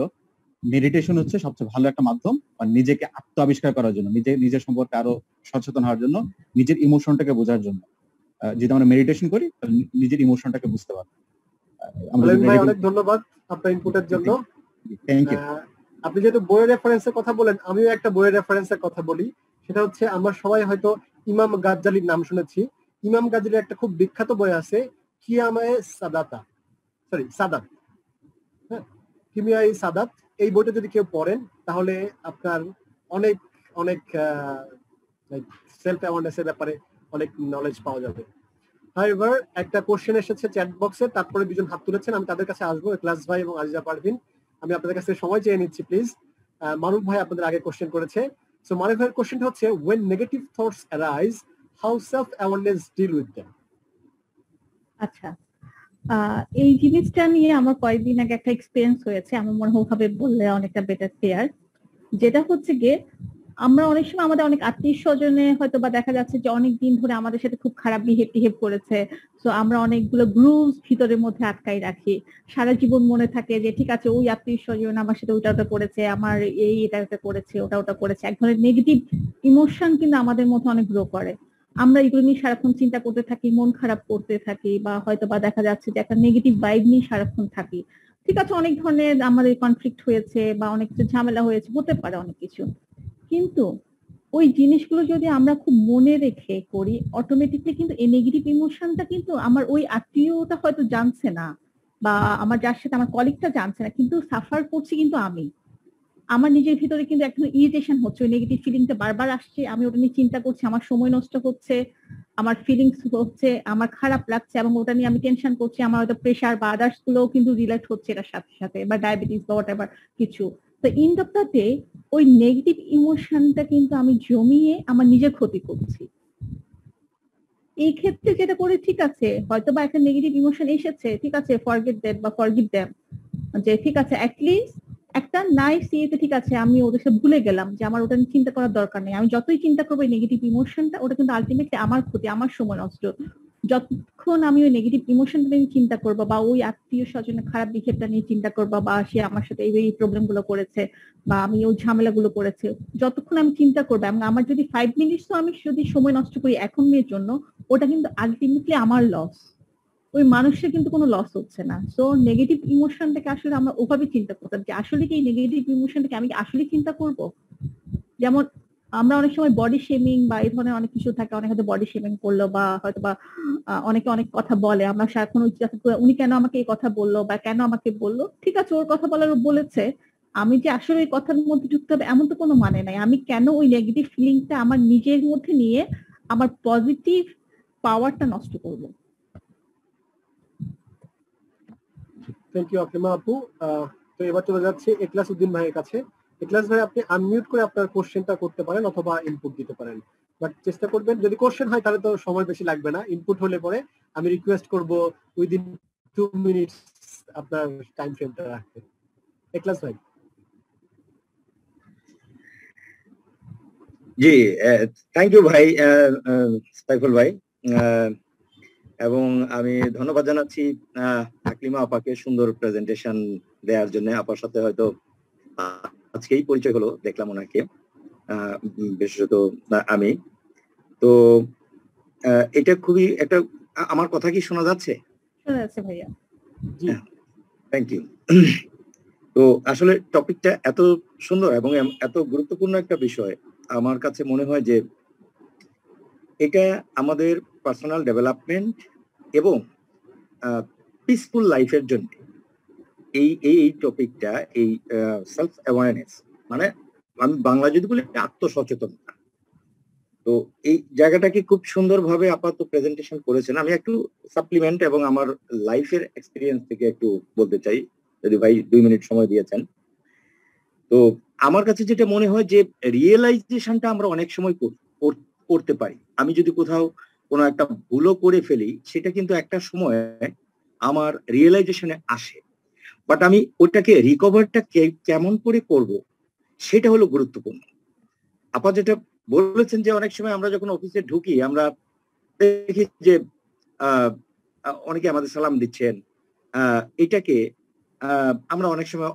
মেডিটেশন হচ্ছে সবচেয়ে ভালো একটা মাধ্যম নিজেকে আত্ম আবিষ্কার করার জন্য, নিজের সম্পর্কে আরো সচেতন হওয়ার জন্য, নিজের ইমোশনটাকে বোঝার জন্য। যদি আমরা মেডিটেশন করি নিজের ইমোশনটাকে বুঝতে পারবো। অনেক ধন্যবাদ আপনার ইনপুটের জন্য। Thank you. আপনি যেহেতু বইয়ের রেফারেন্সের কথা বলেন, আমিও একটা বইয়ের রেফারেন্সের কথা বলি। সেটা হচ্ছে আমরা সবাই হয়তো ইমাম গাজ্জালির নাম শুনেছি। ইমাম গাজ্জালির একটা খুব বিখ্যাত বই আছে কিয়ামায়ে সাদাত। হ্যাঁ, কিমিয়ায়ে সাদাত। এই বইটা যদি কেউ পড়েন তাহলে আপনার অনেক অনেক সেলফ অ্যাওয়ারনেসের ব্যাপারে অনেক নলেজ পাওয়া যাবে। হাউএভার একটা কোশ্চেন এসেছে চ্যাট বক্সে, তারপরে দুজন হাত তুলেছেন, আমি তাদের কাছে আসবো, ক্লাস ভাই এবং আজিজা পারভিন। আমি আপনাদের কাছে সময় চেয়ে নিচ্ছি প্লিজ। মারুফ ভাই আপনাদের আগে কোশ্চেন করেছে। সো মারুফ ভাইয়ের কোশ্চেনটা হচ্ছে when negative thoughts arise how self awareness deal with them। আচ্ছা, এই জিনিসটা নিয়ে আমার কয়েকদিন আগে একটা এক্সপেরিয়েন্স হয়েছে, আমার মনে হয় ওভাবে বললে অনেকটা বেটার ক্লিয়ার। যেটা হচ্ছে গিয়ে আমরা অনেক সময় আমাদের অনেক আত্মীয় স্বজনে হয়তো বা দেখা যাচ্ছে যে অনেক দিন ধরে আমাদের সাথে খুব খারাপ বিহেভ করেছে, তো আমরা অনেকগুলো গ্রুভস ভিতরের মধ্যে আটকাই রাখি। সারা জীবন মনে থাকে যে ঠিক আছে ওই আত্মীয় স্বজন আমার সাথে ওটা করেছে, আমার এটা করেছে, ওটা করেছে। এক ধরনের নেগেটিভ ইমোশন কিন্তু আমাদের মধ্যে অনেক গ্রো করে। আমরা এগুলো নিয়ে সারাক্ষণ চিন্তা করতে থাকি, মন খারাপ করতে থাকি, বা হয়তো বা দেখা যাচ্ছে যে একটা নেগেটিভ ভাইব নিয়ে সারাক্ষণ থাকি। ঠিক আছে, অনেক ধরনের আমাদের কনফ্লিক্ট হয়েছে বা অনেক কিছু ঝামেলা হয়েছে, হতে পারে অনেক কিছু, কিন্তু ওই জিনিসগুলো যদি আমরা খুব মনে রেখে করি, অটোমেটিকলি কিন্তু এই নেগেটিভ ইমোশনটা কিন্তু আমার ওই আত্মীয়টা হয়তো জানছে না, বা আমার যার সাথে আমার কলিগটা জানছে না, কিন্তু সাফার করছি কিন্তু আমার নিজের ভিতরে কিন্তু এখন ইরিটেশন হচ্ছে, ওই নেগেটিভ ফিলিংটা বারবার আসছে, আমি ওটা নিয়ে চিন্তা করছি, আমার সময় নষ্ট হচ্ছে, আমার ফিলিংস হচ্ছে, আমার খারাপ লাগছে এবং ওটা নিয়ে আমি টেনশন করছি, আমার হয়তো প্রেশার বা আদার্স গুলোও কিন্তু রিলেট হচ্ছে এটার সাথে সাথে, বা ডায়াবেটিস বা হোয়াটএভার কিছু। তো ইন অফ দ্য ডে ওই নেগেটিভ ইমোশনটা কিন্তু আমি জমিয়ে আমার নিজের ক্ষতি করছি। এই ক্ষেত্রে যেটা করে, ঠিক আছে হয়তো বা একটা নেগেটিভ ইমোশন এসেছে, ঠিক আছে ফরগেট দ্যাট বা ফরগিভ দ্যাম, যে ঠিক আছে অ্যাটলিস্ট একটা নাইস ইয়েতে ঠিক আছে আমি ওদের সাথে ভুলে গেলাম যে আমার ওটা নিয়ে চিন্তা করার দরকার নেই। আমি যতই চিন্তা করবো এই নেগেটিভ ইমোশনটা, ওটা কিন্তু আলটিমেটলি আমার ক্ষতি, আমার সময় নষ্ট। যতক্ষণ আমি ওই নেগেটিভ ইমোশনটা নিয়ে চিন্তা করবো, বা ওই আত্মীয় স্বজনের খারাপ বিহেভটা নিয়ে চিন্তা করবো, বা সে আমার সাথে এই প্রবলেম গুলো করেছে বা আমি ওই ঝামেলা গুলো করেছে, যতক্ষণ আমি চিন্তা করবো এবং আমার যদি 5 মিনিটস আমি যদি সময় নষ্ট করি এখন এর জন্য, ওটা কিন্তু আলটিমেটলি আমার লস, ওই মানুষের কিন্তু কোনো লস হচ্ছে না। সো নেগেটিভ ইমোশনটাকে আসলে আমরা ওভাবে চিন্তা করতাম যে আসলে কি এই নেগেটিভ ইমোশনটাকে আমি আসলে চিন্তা করব। যেমন আমরা অনেক সময় বডি শেমিং বা এই ধরনের অনেক কিছু থাকে, অনেক হয়তো বডি শেমিং করলো বা হয়তো বা অনেকে অনেক কথা বলে, আমরা সারাক্ষণ উনি কেন আমাকে এই কথা বললো বা কেন আমাকে বললো, ঠিক আছে ওর কথা বলার বলেছে, আমি যে আসলে ওই কথার মধ্যে ঢুকতে হবে এমন তো কোনো মানে নাই। আমি কেন ওই নেগেটিভ ফিলিংটা আমার নিজের মধ্যে নিয়ে আমার পজিটিভ পাওয়ারটা নষ্ট করবো। থ্যাংক ইউ আকলিমা আপু। তো এবার চলে যাচ্ছে ইখলাস উদ্দিন ভাইয়ের কাছে। ইখলাস ভাই আপনি আনমিউট করে আপনার কোশ্চেনটা করতে পারেন অথবা ইনপুট দিতে পারেন, বাট চেষ্টা করবেন যদি কোশ্চেন হয় তাহলে তো সময় বেশি লাগবে না, ইনপুট হলে পরে আমি রিকোয়েস্ট করব উইদিন 2 মিনিটস আপনার টাইম ফ্রেমটা রাখতে। ইখলাস ভাই। জি, থ্যাংক ইউ ভাই, সাইফুল ভাই, এবং আমি ধন্যবাদ জানাচ্ছি আকলিমা আপাকে সুন্দর প্রেজেন্টেশন দেওয়ার জন্য। আপার সাথে হয়তো আজকেই পরিচয় হলো, দেখলাম ওনাকে বিশেষত আমি তো। এটা খুবই একটা, আমার কথা কি শোনা যাচ্ছে? শোনা যাচ্ছে ভাইয়া। Thank you. তো আসলে টপিকটা এত সুন্দর এবং এত গুরুত্বপূর্ণ একটা বিষয়, আমার কাছে মনে হয় যে এটা আমাদের পার্সোনাল ডেভেলপমেন্ট এবং পিসফুল লাইফের জন্য এই টপিকটা, এই সেলফ অ্যাওয়ারনেস, মানে আমি বাংলা যদি বলি আত্মসচেতনতা। তো এই জায়গাটাকে খুব সুন্দরভাবে আপাতত প্রেজেন্টেশন করেছেন। আমি একটু সাপ্লিমেন্ট এবং আমার লাইফের এক্সপিরিয়েন্স থেকে একটু বলতে চাই, যদি ভাই 2 মিনিট সময় দিয়েছেন। তো আমার কাছে যেটা মনে হয় যে রিয়েলাইজেশনটা আমরা অনেক সময় করতে পারি। আমি যদি কোথাও কোনো একটা ভুলও করে ফেলি, সেটা কিন্তু একটা সময় আমার রিয়েলাইজেশনে আসে, বাট আমি ওটাকে রিকভারটা কেমন করে করব সেটা হলো গুরুত্বপূর্ণ। আপা যেটা বলেছেন যে অনেক সময় আমরা যখন অফিসে ঢুকি আমরা দেখি যে অনেকে আমাদের সালাম দিচ্ছেন, এটাকে আমরা অনেক সময়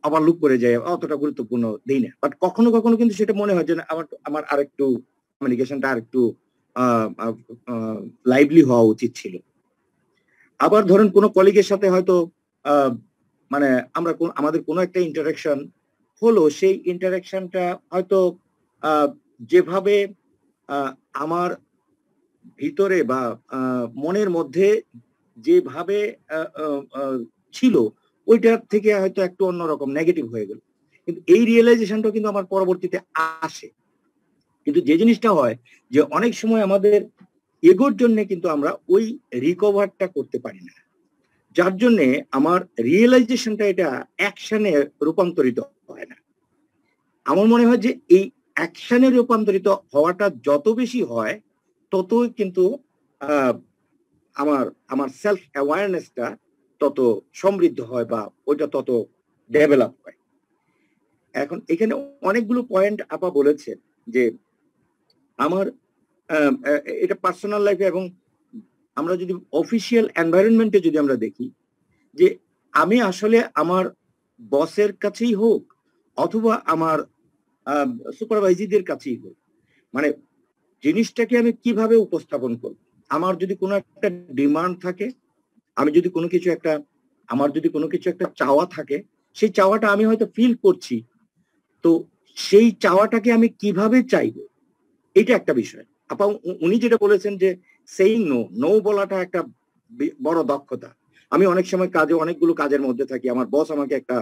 ওভারলুক করে যাই, অতটা গুরুত্বপূর্ণ দিই না। বাট কখনো কখনো কিন্তু সেটা মনে হয় যে আমার আরেকটু কমিউনিকেশনটা আরেকটু লাইভলি হওয়া উচিত ছিল। আবার ধরেন কোনো কলিগের সাথে হয়তো মানে আমরা আমাদের কোনো একটা ইন্টারাকশন হলো, সেই ইন্টারাকশনটা হয়তো যেভাবে আমার ভিতরে বা মনের মধ্যে যেভাবে ছিল ওইটার থেকে হয়তো একটু অন্যরকম নেগেটিভ হয়ে গেল, কিন্তু এই রিয়েলাইজেশনটা কিন্তু আমার পরবর্তীতে আসে। কিন্তু যে জিনিসটা হয় যে অনেক সময় আমাদের এগোর জন্য কিন্তু আমরা ওই রিকভারটা করতে পারি না, যার জন্যে আমার রিয়েলাইজেশনটা এটা অ্যাকশনে রূপান্তরিত হয় না। আমার মনে হয় যে এই অ্যাকশনে রূপান্তরিত হওয়াটা যত বেশি হয় ততই কিন্তু আমার সেলফ অ্যাওয়ারনেসটা তত সমৃদ্ধ হয় বা ওইটা তত ডেভেলপ হয়। এখন এখানে অনেকগুলো পয়েন্ট আপা বলেছে যে আমার এটা পার্সোনাল লাইফে এবং আমরা যদি অফিসিয়াল এনভায়রনমেন্টে যদি আমরা দেখি যে আমি আসলে আমার বসের কাছেই হোক অথবা আমার সুপারভাইজারদের কাছেই হোক, মানে জিনিসটাকে আমি কিভাবে উপস্থাপন করব। আমার যদি কোনো একটা ডিমান্ড থাকে, আমি যদি কোনো কিছু একটা, আমার যদি কোনো কিছু একটা চাওয়া থাকে, সেই চাওয়াটা আমি হয়তো ফিল করছি, তো সেই চাওয়াটাকে আমি কিভাবে চাইবো এটা একটা বিষয়। আপা উনি যেটা বলেছেন যে সেইং নো বলাটা একটা বড় দক্ষতা। আমি অনেক সময় কাজে, অনেকগুলো কাজের মধ্যে থাকি, আমার বস আমাকে একটা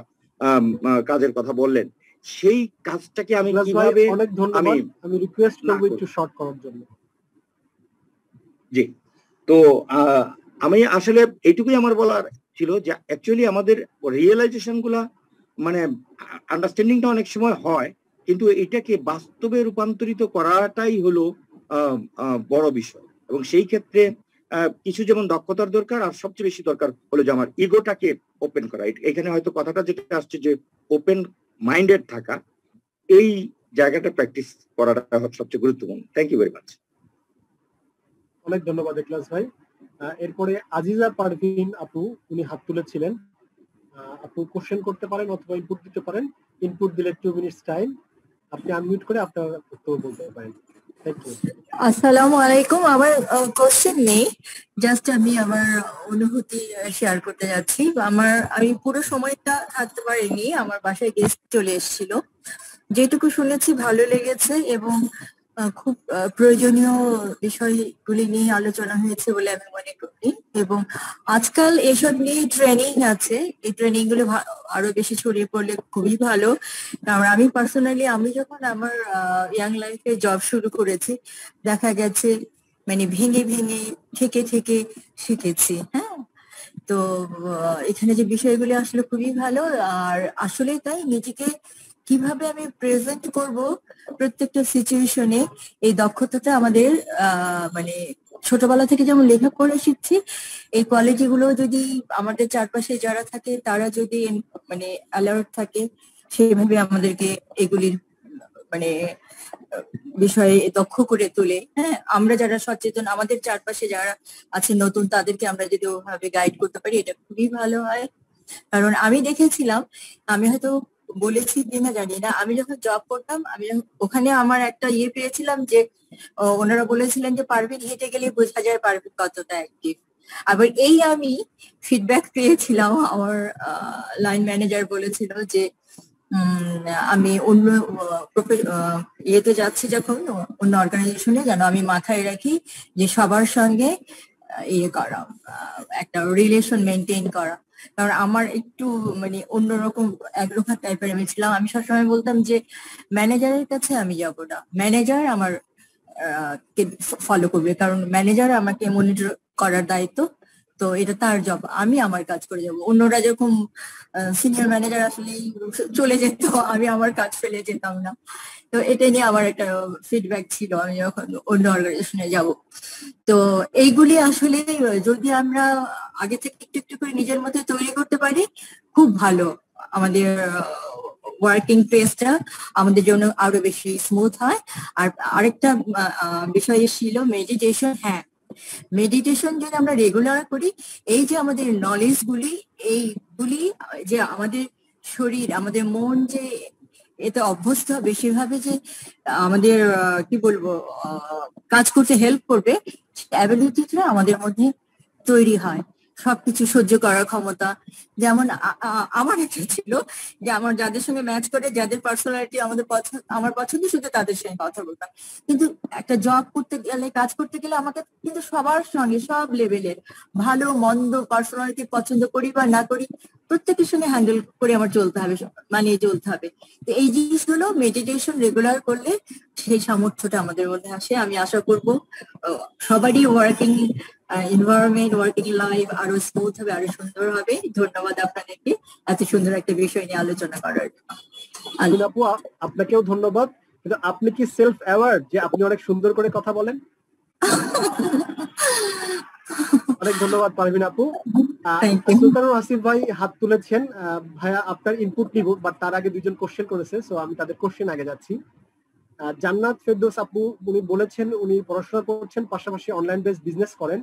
কাজের কথা বললেন, সেই কাজটাকে আমি ইখলাস ভাই, কিভাবে অনেক ধন্যবাদ। আমি রিকোয়েস্ট না করব করি। একটু শর্ট করার জন্য। জি, তো আমি আসলে এইটুকুই আমার বলার ছিল যে অ্যাকচুয়ালি আমাদের রিয়েলাইজেশন গুলা মানে আন্ডারস্ট্যান্ডিংটা অনেক সময় হয়, কিন্তু এটাকে বাস্তবে রূপান্তরিত করাটাই হলো বড় বিষয়। এবং সেই ক্ষেত্রে কিছু যেমন দক্ষতার দরকার, আর সবচেয়ে বেশি দরকার হলো যে আমার ইগোটাকে ওপেন করা। এখানে হয়তো কথাটা যেটা আসছে যে ওপেন মাইন্ডেড থাকা, এই জায়গাটা প্র্যাকটিস করাটা সবচেয়ে গুরুত্বপূর্ণ। Thank you very much. অনেক ধন্যবাদ ইখলাস ভাই। এরপরে আজিজা পারভিন আপু, উনি হাত তুলেছিলেন। আপু কোশ্চেন করতে পারেন অথবা ইনপুট দিতে পারেন। ইনপুট দিলে 2 মিনিটস টাইম, আপনি আনমিউট করে আপনার উত্তর বলতে পারেন। Thank you. আসসালামু আলাইকুম। আমার কোশ্চেন নেই, জাস্ট আমি আমার অনুভূতি শেয়ার করতে যাচ্ছি। আমি পুরো সময়টা থাকতে পারিনি, আমার বাসায় গেস্ট চলে এসেছিল। যেটুকু শুনেছি ভালো লেগেছে এবং খুব প্রয়োজনীয় বিষয়গুলি নিয়ে আলোচনা হয়েছে বলে আমি মনে করি। এবং আজকাল এসব নিয়ে ট্রেনিং আছে, এই ট্রেনিং গুলো আরো বেশি ছড়িয়ে পড়লে খুবই ভালো। কারণ আমি পার্সোনালি আমি যখন আমার ইয়াং লাইফে জব শুরু করেছি, দেখা গেছে মানে ভেঙে ভেঙে থেকে থেকে শিখেছি। হ্যাঁ, তো এখানে যে বিষয়গুলি আসলে খুবই ভালো। আর আসলে তাই নিজেকে কিভাবে আমি প্রেজেন্ট করব প্রত্যেকটা সিচুয়েশনে, এই দক্ষতাটা আমাদের মানে ছোটবেলা থেকে যেমন লেখাপড়া শিখছি, এই কোয়ালিটি গুলো যদি আমাদের চারপাশে যারা থাকে তারা যদি মানে অ্যালার্ট থাকে, সেইভাবে আমাদেরকে এগুলির মানে বিষয়ে দক্ষ করে তোলে। হ্যাঁ, আমরা যারা সচেতন, আমাদের চারপাশে যারা আছে নতুন, তাদেরকে আমরা যদি ওভাবে গাইড করতে পারি, এটা খুবই ভালো হয়। কারণ আমি দেখেছিলাম, আমি হয়তো বলেছি কিনা জানি না, আমি যখন জব করতাম, আমি ওখানে আমার একটা পেয়েছিলাম যে ওনারা বলেছিলেন যে পারভিন হেঁটে গেলে বোঝা যায় পারভিন কতটা অ্যাক্টিভ। আবার আমি ফিডব্যাক পেয়েছিলাম, আমার লাইন ম্যানেজার বলেছিল যে আমি অন্য ইয়েতে যাচ্ছি যখন, অন্য অর্গানাইজেশনে, যেন আমি মাথায় রাখি যে সবার সঙ্গে ইয়ে করা, একটা রিলেশন মেনটেন করা। কারণ আমার একটু মানে অন্যরকম একরোখা টাইপের আমি ছিলাম। আমি সবসময় বলতাম যে ম্যানেজারের কাছে আমি যাবো না, ম্যানেজার আমার কে ফলো করবে, কারণ ম্যানেজার আমাকে মনিটর করার দায়িত্ব, তো এটা তার জব, আমি আমার কাজ করে যাব। অন্যরা যখন সিনিয়র ম্যানেজার আসলে চলে যেত, আমি আমার কাজ ফেলে যেতাম না। তো এটা নিয়ে আমার একটা ফিডব্যাক ছিল আমি যখন অন্য অর্গানাইজেশনে যাব। তো এইগুলি আসলে যদি আমরা আগে থেকে একটু একটু করে নিজের মধ্যে তৈরি করতে পারি, খুব ভালো। আমাদের ওয়ার্কিং প্লেসটা আমাদের জন্য আরো বেশি স্মুথ হয়। আর আরেকটা বিষয় ছিল মেডিটেশন। হ্যাঁ, মেডিটেশন যদি আমরা রেগুলার করি, এই যে আমাদের নলেজ গুলি, এইগুলি যে আমাদের শরীর, আমাদের মন যে এতে অভ্যস্ত হবে, সেভাবে যে আমাদের কি বলবো কাজ করতে হেল্প করবে, অ্যাবিলিটিটা আমাদের মধ্যে তৈরি হয়। সবকিছু সহ্য করার ক্ষমতা, যেমন আমার একটা ছিল যে আমার যাদের সঙ্গে ম্যাচ করে, যাদের পার্সোনালিটি আমার পছন্দ, শুধু তাদের সঙ্গে কথা বলতাম। কিন্তু একটা জব করতে গেলে, কাজ করতে গেলে আমাকে কিন্তু সবার সঙ্গে, সব লেভেলের ভালো মন্দ পার্সোনালিটি পছন্দ করি বা না করি, প্রত্যেকের সঙ্গে হ্যান্ডেল করে আমার চলতে হবে, মানিয়ে চলতে হবে। তো এই জিনিসগুলো মেডিটেশন রেগুলার করলে সেই সামর্থ্যটা আমাদের মধ্যে আসে। আমি আশা করব সবারই ওয়ার্কিং এনভায়রনমেন্ট, ওয়ার্কিং লাইফ আরো স্মুথ হবে, আরো সুন্দর হবে। ধন্যবাদ আপনাদেরকে এত সুন্দর একটা বিষয় নিয়ে আলোচনা করার জন্য। আপু, আপনাকেও ধন্যবাদ। কিন্তু আপনি কি সেলফ অ্যাওয়ার যে আপনি অনেক সুন্দর করে কথা বলেন? অনেক ধন্যবাদ পারভিন আপু। সুলতানুর আসিফ ভাই হাত তুলেছেন। ভাইয়া আপনার ইনপুট নিব, বাট তার আগে দুজন কোশ্চেন করেছে, সো আমি তাদের কোশ্চেন আগে যাচ্ছি। জান্নাত ফেরদৌস আপু, উনি বলেছেন উনি পড়াশোনা করছেন, পাশাপাশি অনলাইন বেস বিজনেস করেন।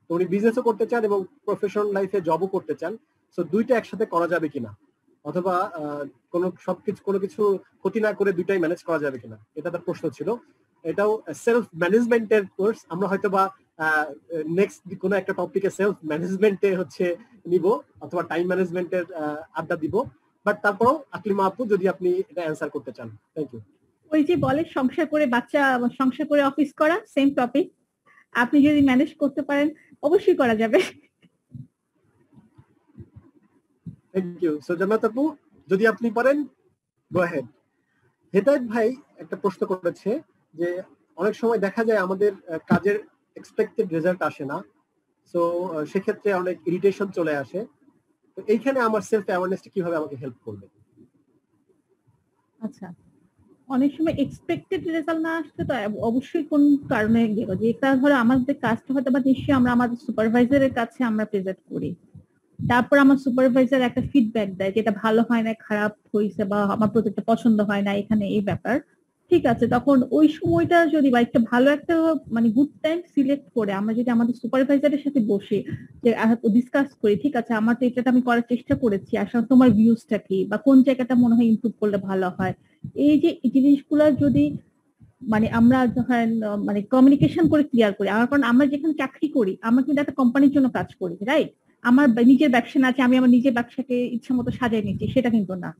তো উনি বিজনেসও করতে চান এবং প্রফেশনাল লাইফে জবও করতে চান। সো দুইটা একসাথে করা যাবে কিনা, অথবা কোনো কিছু ক্ষতি না করে দুইটাই ম্যানেজ করা যাবে কিনা, এটা তার প্রশ্ন ছিল। এটাও সেলফ ম্যানেজমেন্টের কোর্স। আমরা হয়তো বা নেক্সট কোনো একটা টপিকে সেলফ ম্যানেজমেন্টে নিব, অথবা টাইম ম্যানেজমেন্টের আড্ডা দিব। বাট তারপরও আকলিমা আপু, যদি আপনি এটা অ্যান্সার করতে চান। Thank you. ওই যে বলে সংসার করে সংসার করে অফিস করা, সেম টপিক। আপনি যদি ম্যানেজ করতে পারেন, অবশ্যই করা যাবে। Thank you. সো জান্নাত আপু, যদি আপনি পারেন, গো অ্যাহেড। হেদায়েত ভাই একটা প্রশ্ন করেছে যে অনেক সময় দেখা যায় আমাদের কাজের এক্সপেক্টেড রেজাল্ট আসে না, সো সেক্ষেত্রে অনেক ইরিটেশন চলে আসে। তো এইখানে আমার সেলফ অ্যাওয়ারনেসটা কিভাবে আমাকে হেল্প করবে? আচ্ছা, অনেক সময় এক্সপেক্টেড রেজাল্ট না আসলে তো অবশ্যই কোন কারণে গেল যে এটা ধরো আমাদের কাজটা হয়তো বা নিশ্চয়ই আমরা আমাদের সুপারভাইজারের কাছে আমরা প্রেজেন্ট করি, তারপর আমার সুপারভাইজার একটা ফিডব্যাক দেয় যেটা ভালো হয় না, খারাপ হয়েছে, বা আমার প্রজেক্টটা পছন্দ হয় না, এখানে এই ব্যাপার। ঠিক আছে, তখন ওই সময়টা যদি বা একটা ভালো একটা মানে গুড টাইম সিলেক্ট করে আমরা যদি আমাদের সুপারভাইজারের সাথে বসে যে ডিসকাস করি, ঠিক আছে আমার তো এটা আমি করার চেষ্টা করেছি, আসলে তোমার ভিউজটা কি, বা কোন জায়গাটা মনে হয় ইমপ্রুভ করলে ভালো হয়, এই যে জিনিসগুলো যদি মানে আমরা যখন মানে কমিউনিকেশন করে ক্লিয়ার করি। কারণ আমরা যেখানে চাকরি করি আমরা কিন্তু একটা কোম্পানির জন্য কাজ করি, রাইট? আমার নিজের ব্যবসা না আছে, আমি আমার নিজের ব্যবসাকে ইচ্ছা মতো সাজাই নিচ্ছি, সেটা কিন্তু না।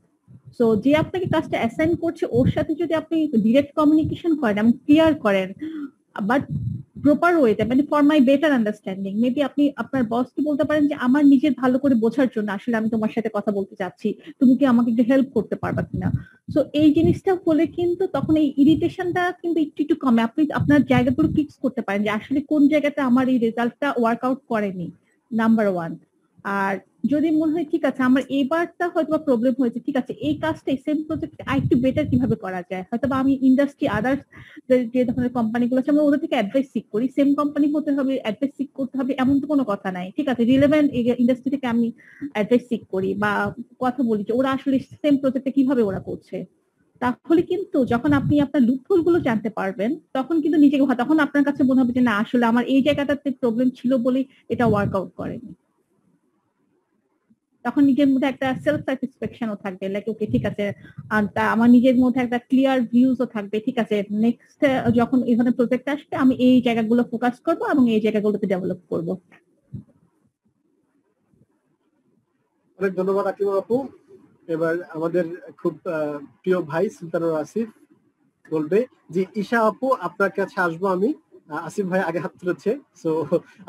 সো যে আপনাকে কাজটা অ্যাসাইন করছে ওর সাথে যদি আপনি ডিরেক্ট কমিউনিকেশন করেন এবং ক্লিয়ার করেন, বাট প্রপার ওয়েতে, মানে for my better understanding, maybe আপনি আপনার বসকে বলতে পারেন যে আমার নিজের ভালো করে বোঝার জন্য আসলে আমি তোমার সাথে কথা বলতে চাচ্ছি, তুমি কি আমাকে একটু হেল্প করতে পারবা কিনা। সো এই জিনিসটা হলে কিন্তু তখন এই ইরিটেশনটা কিন্তু একটু একটু কমে। আপনি আপনার জায়গাগুলো ফিক্স করতে পারেন যে আসলে কোন জায়গাতে আমার এই রেজাল্টটা ওয়ার্কআউট করেনি, নাম্বার ওয়ান। আর যদি মনে হয় ঠিক আছে আমার এবারটা হয়তো প্রবলেম হয়েছে, ঠিক আছে এই কাজটা সেম প্রজেক্ট আরেকটু বেটার কিভাবে করা যায়, হয়তো বা আমি ইন্ডাস্ট্রি আদার্স যে ধরনের কোম্পানিগুলো আছে আমরা ওদের থেকে অ্যাডভাইস সিক করি। সেম কোম্পানি হতে হবে, অ্যাডভাইস সিক করতে হবে এমন তো কোনো কথা নাই, ঠিক আছে রিলেভেন্ট ইন্ডাস্ট্রি থেকে আমি অ্যাডভাইস সিক করি বা কথা বলি যে ওরা আসলে সেম প্রজেক্টটা কিভাবে ওরা করছে। তাহলে কিন্তু যখন আপনি আপনার লুপহোল গুলো জানতে পারবেন তখন কিন্তু নিজেকে তখন আপনার কাছে মনে হবে যে না আসলে আমার এই জায়গাটাতে প্রবলেম ছিল বলে এটা ওয়ার্কআউট করেনি। তখন নিজের মধ্যে একটা সেলফ স্যাটিসফ্যাকশনও থাকবে, লাইক ওকে ঠিক আছে, আর আমার নিজের মধ্যে একটা ক্লিয়ার ভিউজও থাকবে, ঠিক আছে নেক্সট যখন এই ধরনের প্রজেক্ট আসবে আমি এই জায়গাগুলো ফোকাস করব এবং এই জায়গাগুলোতে ডেভেলপ করব। অনেক ধন্যবাদ আকলিমা আপু। এবার আমাদের খুব প্রিয় ভাই সুলতানুর আসিফ বলবে যে ঈশা আপু আপনার কাছে আসবো আমি। আসিফ ভাই আগে হাত তুলেছে, সো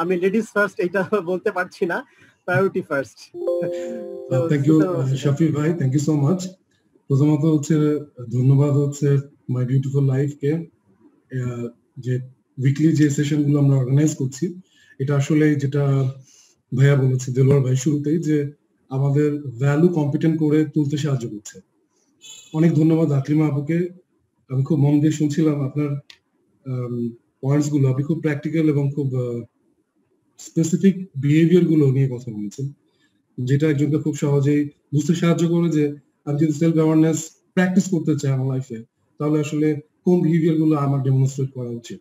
আমি লেডিস ফার্স্ট এটা বলতে পারছি না, প্রায়োরিটি ফার্স্ট। থ্যাংক ইউ শাফি ভাই, থ্যাংক ইউ সো মাচ। প্রথমত হচ্ছে ধন্যবাদ হচ্ছে মাই বিউটিফুল লাইফকে, যে উইকলি যে সেশন গুলো আমরা অর্গানাইজ করছি, এটা আসলে যেটা ভাইয়া বলেছে দেলোয়ার ভাই শুরুতেই, যে আমাদের ভ্যালু কম্পিটেন্ট করে তুলতে সাহায্য করছে। অনেক ধন্যবাদ আকলিমা আপুকে, আমি খুব মন দিয়ে শুনছিলাম আপনার পয়েন্টস গুলো, আপনি খুব প্র্যাকটিক্যাল এবং খুব স্পেসিফিক বিহেভিয়ার গুলো নিয়ে কথা বলেছেন, যেটা একজনকে খুব সহজেই বুঝতে সাহায্য করে যে আমি যদি সেলফ অ্যাওয়ারনেস প্র্যাকটিস করতে চাই আমার লাইফে, তাহলে আসলে কোন বিহেভিয়ার গুলো আমার ডেমনস্ট্রেট করা উচিত।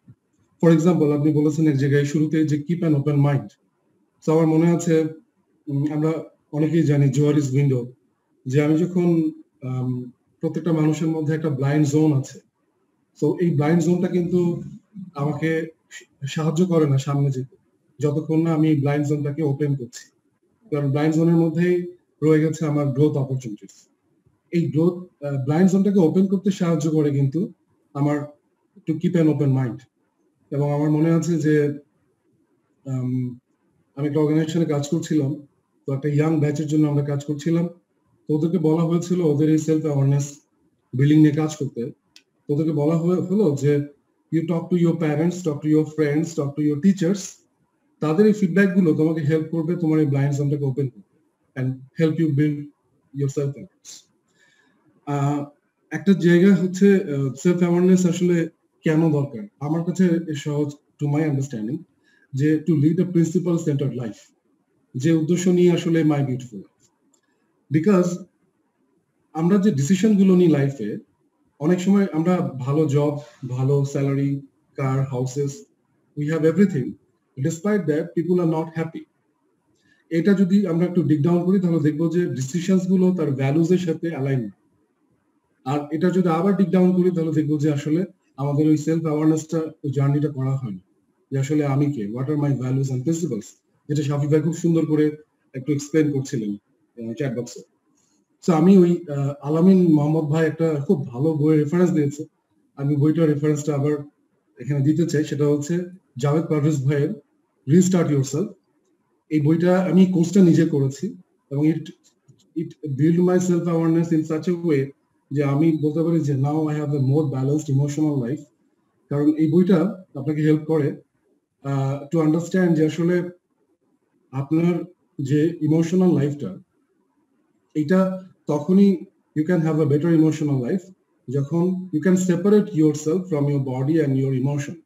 ফর এক্সাম্পল আপনি বলেছেন এক জায়গায় শুরুতে যে কিপ অ্যান ওপেন মাইন্ড। তো আমার মনে আছে আমরা অনেকেই জানি জোয়ার ইজ উইন্ডো, যে আমি যখন প্রত্যেকটা মানুষের মধ্যে একটা ব্লাইন্ড জোন আছে, তো এই ব্লাইন্ড জোনটা কিন্তু আমাকে সাহায্য করে না সামনে যেতে যতক্ষণ না আমি ব্লাইন্ড জোনটাকে ওপেন করছি, কারণ ব্লাইন্ড জোনের মধ্যেই রয়ে গেছে আমার গ্রোথ অপরচুনিটিস। এই গ্রোথ ব্লাইন্ড জোনটাকে ওপেন করতে সাহায্য করে কিন্তু আমার to keep an open mind. এবং আমার মনে আছে যে আমি একটা অর্গানাইজেশনে কাজ করছিলাম, তো একটা ইয়াং ব্যাচের জন্য আমরা কাজ করছিলাম, তো ওদেরকে বলা হয়েছিল ওদের এই সেলফ অ্যাওয়ারনেস বিল্ডিং নিয়ে কাজ করতে। তো ওদেরকে বলা হলো যে you talk to your parents, talk to your friends, talk to your teachers, তাদের এই ফিডব্যাক গুলো তোমাকে হেল্প করবে তোমার এই ব্লাইন্ড জোনটাকে ওপেন করতে and help you build your self awareness. একটা জায়গা হচ্ছে সেলফ অ্যাওয়ারনেস আসলে কেন দরকার আমার কাছে সহজ, টু মাই আন্ডারস্ট্যান্ডিং, যে to lead a principal centred life, যে উদ্দেশ্য নিয়ে আসলে মাই বিউটিফুল লাইফ। বিকজ আমরা যে ডিসিশন গুলো নিই লাইফে, অনেক সময় আমরা ভালো জব, ভালো salary, car, houses, we have everything, despite that people are not happy. এটা যদি আমরা একটু ডিগ ডাউন করি তাহলে দেখবো যে ডিসিশনস গুলো তার ভ্যালুজ এর সাথে অ্যালাইন। আর এটা যদি আবার ডিগ ডাউন করি তাহলে দেখবো যে আসলে আমাদের ওই সেলফ অ্যাওয়ারনেসটা, ওই জার্নিটা করা হয়নি, যে আসলে আমি কে, what are my values and principles, যেটা শাফি ভাই খুব সুন্দর করে একটু এক্সপ্লেন করছিলেন চ্যাট বক্সে। সো আমি ওই আলামিন মোহাম্মদ ভাই একটা খুব ভালো বইয়ের রেফারেন্স দিয়েছে, আমি বইটার রেফারেন্সটা আবার এখানে দিতে চাই। সেটা হচ্ছে জাভেদ পারভেজ ভাইয়ের রিস্টার্ট ইউরসেলফ। এই বইটা আমি কোর্সটা নিজে করেছি এবং it build my self awareness in such a way যে আমি বলতে পারি যে now I have a more balanced emotional life, কারণ এই বইটা আপনাকে হেল্প করে টু আন্ডারস্ট্যান্ড যে আসলে আপনার যে ইমোশনাল লাইফটা এটা তখনই you can have a better emotional life যখন you can separate yourself from your body and your emotion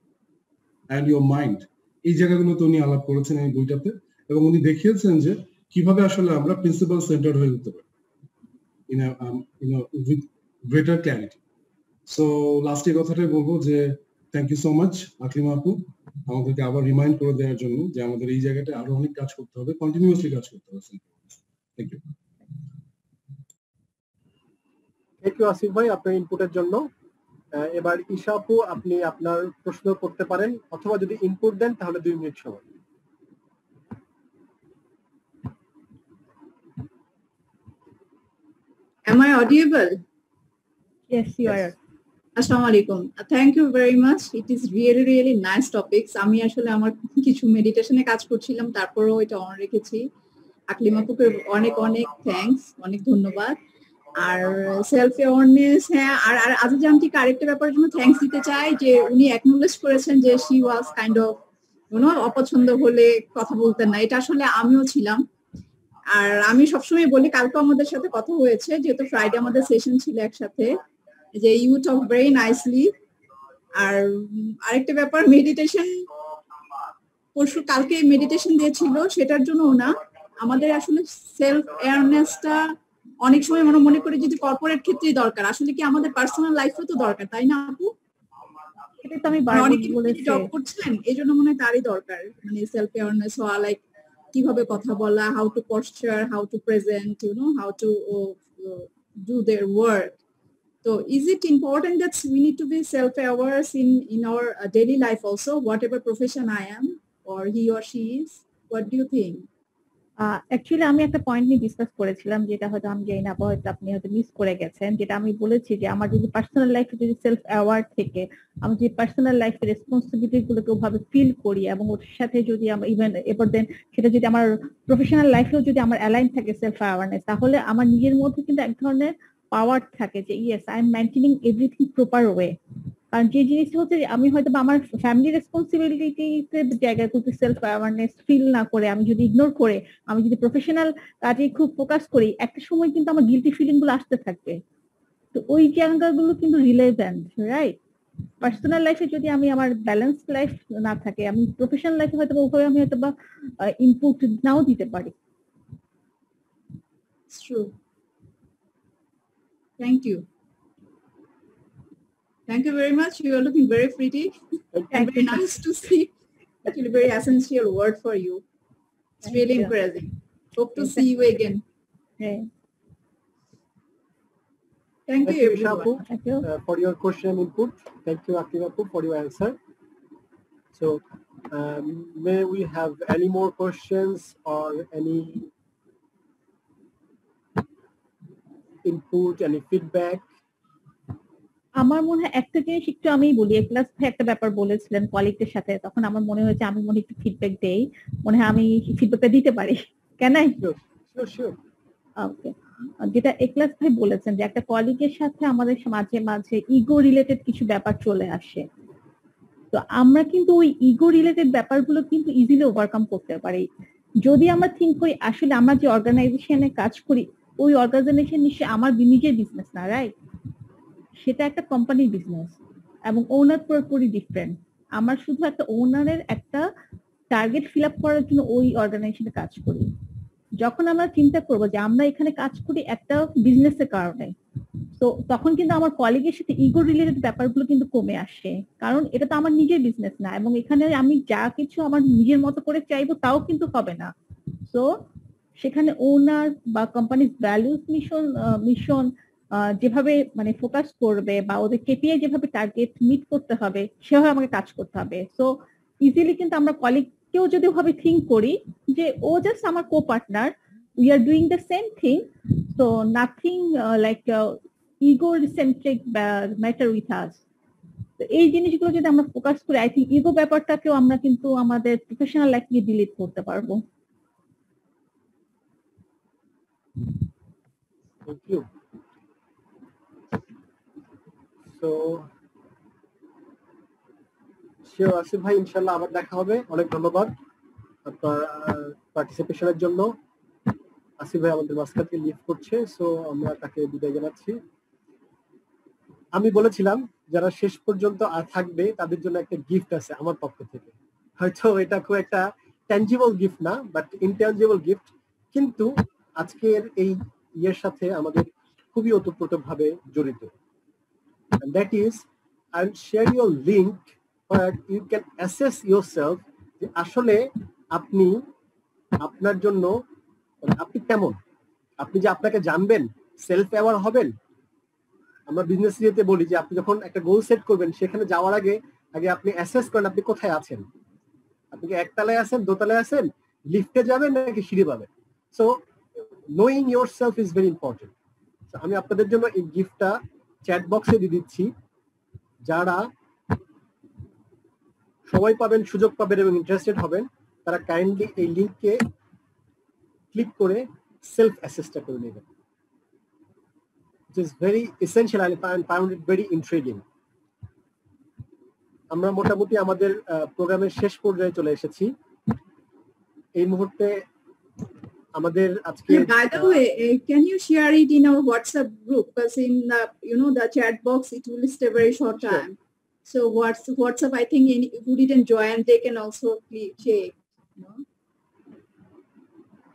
and your mind. এই জায়গাগুলোতে উনি আলাপ করেছেন এই বইটাতে, এবং উনি দেখিয়েছেন যে কিভাবে আসলে আমরা প্রিন্সিপাল সেন্টার হয়ে উঠতে পারি উইথ গ্রেটার ক্ল্যারিটি। সো লাস্টে কথাটাই বলবো যে thank you so much Aklima আপু আমাদেরকে আবার রিমাইন্ড করে দেওয়ার জন্য যে আমাদের এই জায়গাটা আরো অনেক কাজ করতে হবে, কন্টিনিউয়াসলি কাজ করতে হবে। Thank you. Thank you Asif ভাই আপনার ইনপুটের জন্য। এবার ঈশা আপু আপনি আপনার প্রশ্ন করতে পারেন, অথবা যদি ইনপুট দেন তাহলে 2 মিনিট সময়। Am I audible? Yes, you are. Assalamu alaikum. Thank you very much. It is really nice topics. আমি আসলে আমার কিছু মেডিটেশনে কাজ করছিলাম, তারপরেও এটা অন রেখেছি। আকলিমা আপুকে অনেক থ্যাঙ্কস, অনেক ধন্যবাদ। আর সেলফ অ্যাওয়ারনেস, হ্যাঁ, আর আজিজ আন্টিকে আরেকটা ব্যাপারের জন্য থ্যাঙ্কস দিতে চাই যে উনি অ্যাকনোলেজ করেছেন যে শি ওয়াজ কাইন্ড অফ অপছন্দ হলে কথা বলতেন না, এটা আসলে আমিও ছিলাম। আর আমি সবসময় বলি, কালকে আমাদের সাথে কথা হয়েছে, যেহেতু ফ্রাইডে আমাদের সেশন ছিল একসাথে, যে ইউ টক ভেরি নাইসলি। আর আরেকটা ব্যাপার, মেডিটেশন পরশু কালকে মেডিটেশন দিয়েছিল, সেটার জন্য না আমাদের আসলে সেলফ অ্যাওয়ারনেসটা অনেক সময় আমরা মনে করি যদি কর্পোরেট ক্ষেত্রেই দরকার, আসলে কি আমাদের পার্সোনাল লাইফেও তো দরকার, তাই না আপু? এটা তো আমি বারবার বলেছি, জব করছেন এই জন্য মনে হয় তারই দরকার, মানে সেলফ অ্যাওয়ারনেস হওয়া, লাইক কিভাবে কথা বলা, how to posture, how to present, how to do their work. So is it important that we need to be self-aware in our daily life also, whatever profession I am or he or she is? What do you think? Actually আমি একটা point নিয়ে discuss করেছিলাম, যেটা হয়তো আমি জানি না, হয়তো আপনি হয়তো মিস করে গেছেন, যেটা আমি বলেছি যে আমার যদি পার্সোনাল লাইফে যদি সেলফ অ্যাওয়ার থেকে আমি যদি পার্সোনাল লাইফের রেসপন্সিবিলিটি গুলোকে ওভাবে ফিল করি, এবং ওর সাথে যদি আমার ইভেন এরপর দেন সেটা যদি আমার প্রফেশনাল লাইফেও যদি আমার অ্যালাইন থাকে সেলফ অ্যাওয়ারনেস, তাহলে আমার নিজের মধ্যে কিন্তু এক ধরনের পাওয়ার থাকে যে yes I am maintaining everything proper way. কারণ যে জিনিসটা হচ্ছে আমি হয়তো আমার ফ্যামিলি রেসপন্সিবিলিটিতে জায়গায় কিন্তু সেলফ অ্যাওয়ারনেস ফিল না করে, আমি যদি ইগনোর করে আমি যদি প্রফেশনাল কাজে খুব ফোকাস করি, একটা সময় কিন্তু আমার গিলটি ফিলিং গুলো আসতে থাকবে। তো ওই জায়গাগুলো কিন্তু রিলেভেন্ট, রাইট? পার্সোনাল লাইফে যদি আমি আমার ব্যালেন্স লাইফ না থাকে, আমি প্রফেশনাল লাইফে হয়তো ওভাবে আমি হয়তো বা ইনপুট নাও দিতে পারি। It's true. Thank you. Thank you very much. You are looking very pretty and very nice to see. Actually, very essential word for you. It's really impressive. Hope to see you again. Thank you, everyone. Thank you for your question and input. Thank you, Akliva Apu, for your answer. So, may we have any more questions or any input, any feedback? আমার মনে হয় একটা জিনিস একটু আমি বলি, class একটা ব্যাপার বলেছিলেন কলিগদের সাথে, তখন আমার মনে হয়েছে আমি মনে একটু ফিডব্যাক দেই, মনে হয় আমি ফিডব্যাকটা দিতে পারি, কেন? ওকে, যেটা একলাস ভাই বলেছেন যে একটা কলিগের সাথে আমাদের মাঝে মাঝে ইগো রিলেটেড কিছু ব্যাপার চলে আসে, তো আমরা কিন্তু ওই ইগো রিলেটেড ব্যাপারগুলো কিন্তু ইজিলি ওভারকাম করতে পারি যদি আমরা থিঙ্ক করি আসলে আমরা যে অর্গানাইজেশনে কাজ করি ওই অর্গানাইজেশন নিশ্চয়ই আমার নিজের বিজনেস না, রাইট? সেটা একটা কোম্পানির বিজনেস এবং ওনার পুরোপুরি ডিফারেন্ট। আমার শুধু একটা ওনারের একটা টার্গেট ফিল আপ করার জন্য ওই অর্গানাইজেশনে কাজ করি। যখন আমরা চিন্তা করবো যে আমরা এখানে কাজ করি একটা বিজনেসের কারণে, তো তখন কিন্তু আমার কলিগের সাথে ইগো রিলেটেড ব্যাপারগুলো কিন্তু কমে আসে, কারণ এটা তো আমার নিজের বিজনেস না এবং এখানে আমি যা কিছু আমার নিজের মতো করে চাইবো তাও কিন্তু হবে না। তো সেখানে ওনার বা কোম্পানির ভ্যালুস মিশন যেভাবে মানে ফোকাস করবে বা ওদের কেপিআই যেভাবে টার্গেট মিট করতে হবে সেভাবে আমাকে কাজ করতে হবে। সো ইজিলি কিন্তু আমরা কলিগকেও যদি ভাবে থিঙ্ক করি যে ও জাস্ট আমার co partner, we are doing the same thing, so nothing like egocentric matter with us. তো এই জিনিসগুলো যদি আমরা ফোকাস করি, আই থিঙ্ক ইগো ব্যাপারটাকেও আমরা কিন্তু আমাদের প্রফেশনাল লাইফ নিয়ে ডিলিট করতে পারবো। Thank you. তো শিওর আসিফ ভাই, ইনশাল্লাহ আবার দেখা হবে। অনেক ধন্যবাদ আপনার পার্টিসিপেশনের জন্য। আসিফ ভাই আমাদের মাঝখান থেকে লিভ করছে, সো আমরা তাকে বিদায় জানাচ্ছি। আমি বলেছিলাম যারা শেষ পর্যন্ত থাকবে তাদের জন্য একটা গিফট আছে আমার পক্ষ থেকে। হয়তো এটা খুব একটা ট্যাঞ্জিবল গিফট না, বাট ইনট্যাঞ্জিবল গিফট, কিন্তু আজকের এই ইয়ের সাথে আমাদের খুবই ওতপ্রোতভাবে জড়িত। And that is, I'll share your link where you can assess yourself যে আসলে আপনি আপনার জন্য আপনি কেমন, আপনি যে আপনাকে জানবেন, সেলফ অ্যাওয়ার হবেন। আমরা বিজনেস ইয়েতে বলি যে আপনি যখন একটা গোল সেট করবেন সেখানে যাওয়ার আগে আপনি অ্যাসেস করেন আপনি কোথায় আছেন। আপনি কি একতলায় আছেন, দোতলায় আছেন, লিফটে যাবেন নাকি সিঁড়ি পাবেন। So knowing your self is very important. আমি আপনাদের জন্য এই গিফটটা চ্যাট বক্সে দিয়ে দিচ্ছি। যারা সময় পাবেন, সুযোগ পাবেন এবং ইন্টারেস্টেড হবেন, তারা কাইন্ডলি এই লিঙ্কে ক্লিক করে সেলফ অ্যাসেসটা করে নেবেন। It is very essential and I found it very intriguing. আমরা মোটামুটি আমাদের প্রোগ্রামের শেষ পর্যায়ে চলে এসেছি। এই মুহূর্তে আমাদের আজকে By the way, can you share it in our WhatsApp group? Because in the, the chat box, it will stay very short time. So WhatsApp, I think who didn't join, they can also check.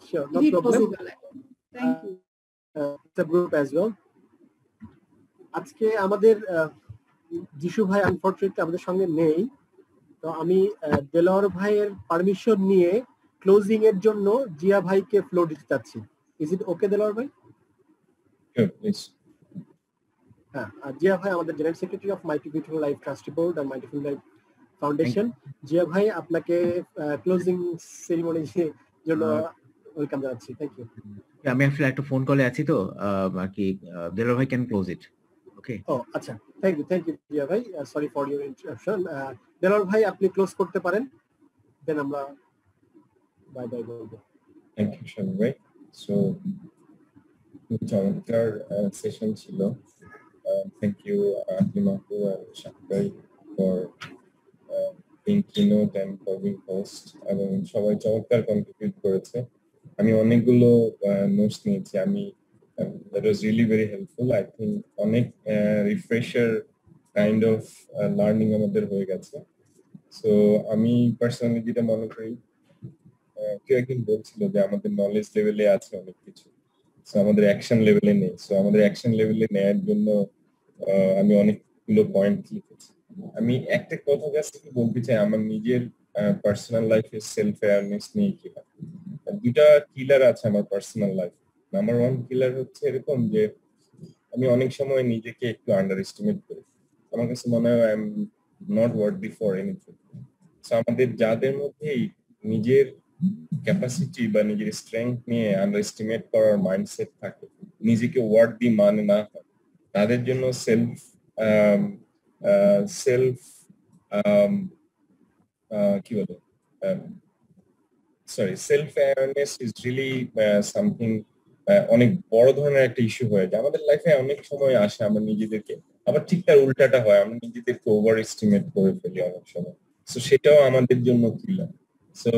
Sure, no problem. Thank you. The group as well. আজকে আমাদের যিশু ভাই unfortunately আমাদের সঙ্গে নেই, তো আমি দেলোয়ার ভাইয়ের পারমিশন নিয়ে ক্লোজিং এর জন্য জিয়া ভাইকে ফ্লোর দিতে চাচ্ছি। ইজ ইট ওকে দেলোয়ার ভাই? হ্যাঁ, জিয়া ভাই আমাদের general secretary of mighty beautiful life trustee board আর mighty beautiful life foundation. Zia ভাই আপনাকে ক্লোজিং সেরিমনির জন্য ওয়েলকাম জানাচ্ছি। Thank you. আমি আসলে একটা ফোন কলে আছি, তো আর কি দেলোয়ার ভাই ক্যান ক্লোজ ইট। ওকে, ও আচ্ছা, থ্যাংক ইউ জিয়া ভাই, sorry for your interruption. Delwar ভাই আপনি ক্লোজ করতে পারেন, দেন আমরা বাই বাই বলবো। থ্যাংক ইউ শামিম ভাই। সো চমৎকার সেশন ছিল। থ্যাংক ইউ আকলিমা আপু and শাকিব ভাই for being keynote and for being host, এবং সবাই চমৎকার কন্ট্রিবিউট করেছে। আমি অনেকগুলো নোটস নিয়েছি। that was really very helpful. I think অনেক রিফ্রেশার কাইন্ড অফ লার্নিং আমাদের হয়ে গেছে। সো আমি পার্সোনালি যেটা মনে করি, কেউ একদিন বলছিল যে আমাদের নলেজ লেভেলে আছে অনেক কিছু, সো আমাদের অ্যাকশন লেভেলে নেই। সো আমাদের অ্যাকশন লেভেলে নেয়ার জন্য আমি অনেকগুলো পয়েন্ট লিখেছি। আমি একটা কথা জাস্ট বলতে চাই, আমার নিজের পার্সোনাল লাইফে সেলফ অ্যাওয়ারনেস নিয়ে কি হয়। দুটা কিলার আছে আমার পার্সোনাল লাইফ। নাম্বার 1 কিলার হচ্ছে এরকম যে আমি অনেক সময় নিজেকে একটু আন্ডার এস্টিমেট করি। আমার কাছে মনে হয় I am not worthy for anything. So আমাদের যাদের মধ্যেই নিজের ক্যাপাসিটি বা নিজের স্ট্রেংথ নিয়ে আন্ডার এস্টিমেট করার মাইন্ডসেট থাকে, নিজেকে ওয়ার্থি মানে না হয়, তাদের জন্য self awareness is really something অনেক বড় ধরনের একটা ইস্যু হয়ে যায় আমাদের লাইফে। অনেক সময় আসে আমরা নিজেদেরকে, আবার ঠিক তার উল্টাটা হয়, আমরা নিজেদেরকে ওভার এস্টিমেট করে ফেলি অনেক সময়। সো সেটাও আমাদের জন্য কিলার। সো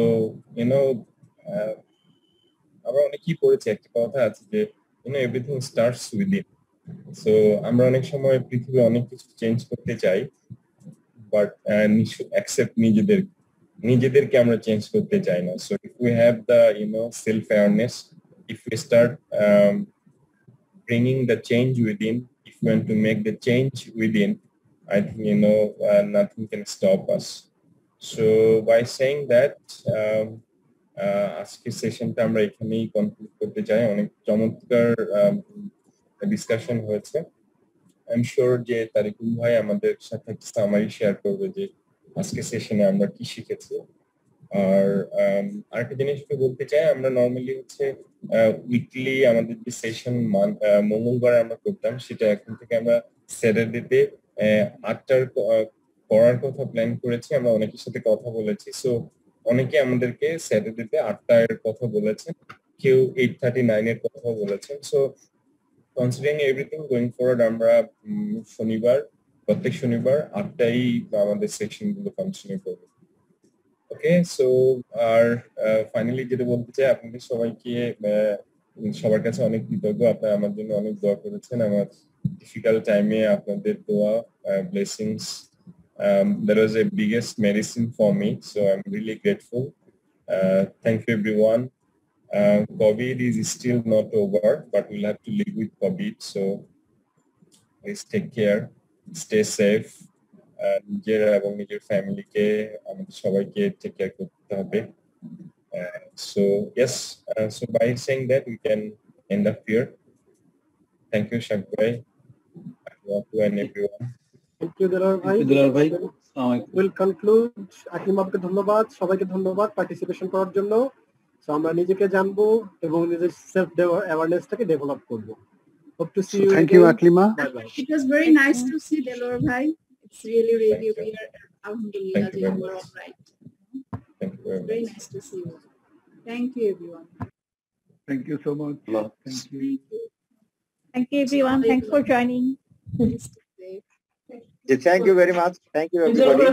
আমরা অনেকেই পড়েছি, একটা কথা আছে যে এভরিথিং স্টার্টস উইদিন। সো আমরা অনেক সময় পৃথিবী অনেক কিছু চেঞ্জ করতে চাই, বাট অ্যাকসেপ্ট নিজেদেরকে আমরা চেঞ্জ করতে চাই না। So if we have the self awareness, if we start bringing the change within, if we want to make the change within, I think nothing can stop us. So by saying that, আজকের সেশনটা আমরা এখানেই complete করতে চাই। অনেক চমৎকার discussion হয়েছে। I am sure যে তারিকুল ভাই আমাদের সাথে একটা সামারি শেয়ার করবে যে আজকের সেশনে আমরা কি শিখেছি। আর আরেকটা জিনিস বলতে চাই, আমরা নর্মালি হচ্ছে উইকলি আমাদের যে সেশন মঙ্গলবার আমরা করতাম, সেটা এখন থেকে আমরা স্যাটারডেতে 8টার করার কথা প্ল্যান করেছি। আমরা অনেকের সাথে কথা বলেছি। সো অনেকে আমাদেরকে স্যাটারডেতে 8টার কথা বলেছেন, কেউ 8:39 এর কথা বলেছেন। So considering everything going forward, আমরা শনিবার প্রত্যেক শনিবার 8টায় আমাদের সেকশনগুলো কন্টিনিউ করবে। ওকে, সো আর ফাইনালি যেটা বলতে চাই, আপনাদের সবাইকে সবার কাছে অনেক কৃতজ্ঞ। আপনারা আমার জন্য অনেক দোয়া করেছেন। আমার ডিফিকাল্ট টাইমে আপনাদের দোয়া, blessings, that was a biggest medicine for me, so I'm really grateful. Thank you everyone. COVID is still not over, but we'll have to live with COVID, so please take care, stay safe. নিজের এবং নিজের ফ্যামিলিকে আমাদের সবাইকে take care করতে হবে। So yes, so by saying that we can end up here. Thank you Shakbhai, and everyone. Thank you Delawar bhai. We'll conclude. Aklim আপুকে ধন্যবাদ, সবাইকে ধন্যবাদ পার্টিসিপেশন করার জন্য। সো আমরা নিজেকে জানবো এবং নিজের সেলফ অ্যাওয়ারনেসটাকে ডেভেলপ করব। Hope to see you. Thank you Aklima. It was very nice to see Delawar bhai. It's really we are alhamdulillah you are all right. Thank you very much. Very nice to see you. Thank you everyone. Thank you so much. Thank you. Thank you everyone. Thanks for joining. Please stay safe. Thank you very much. Thank you everybody.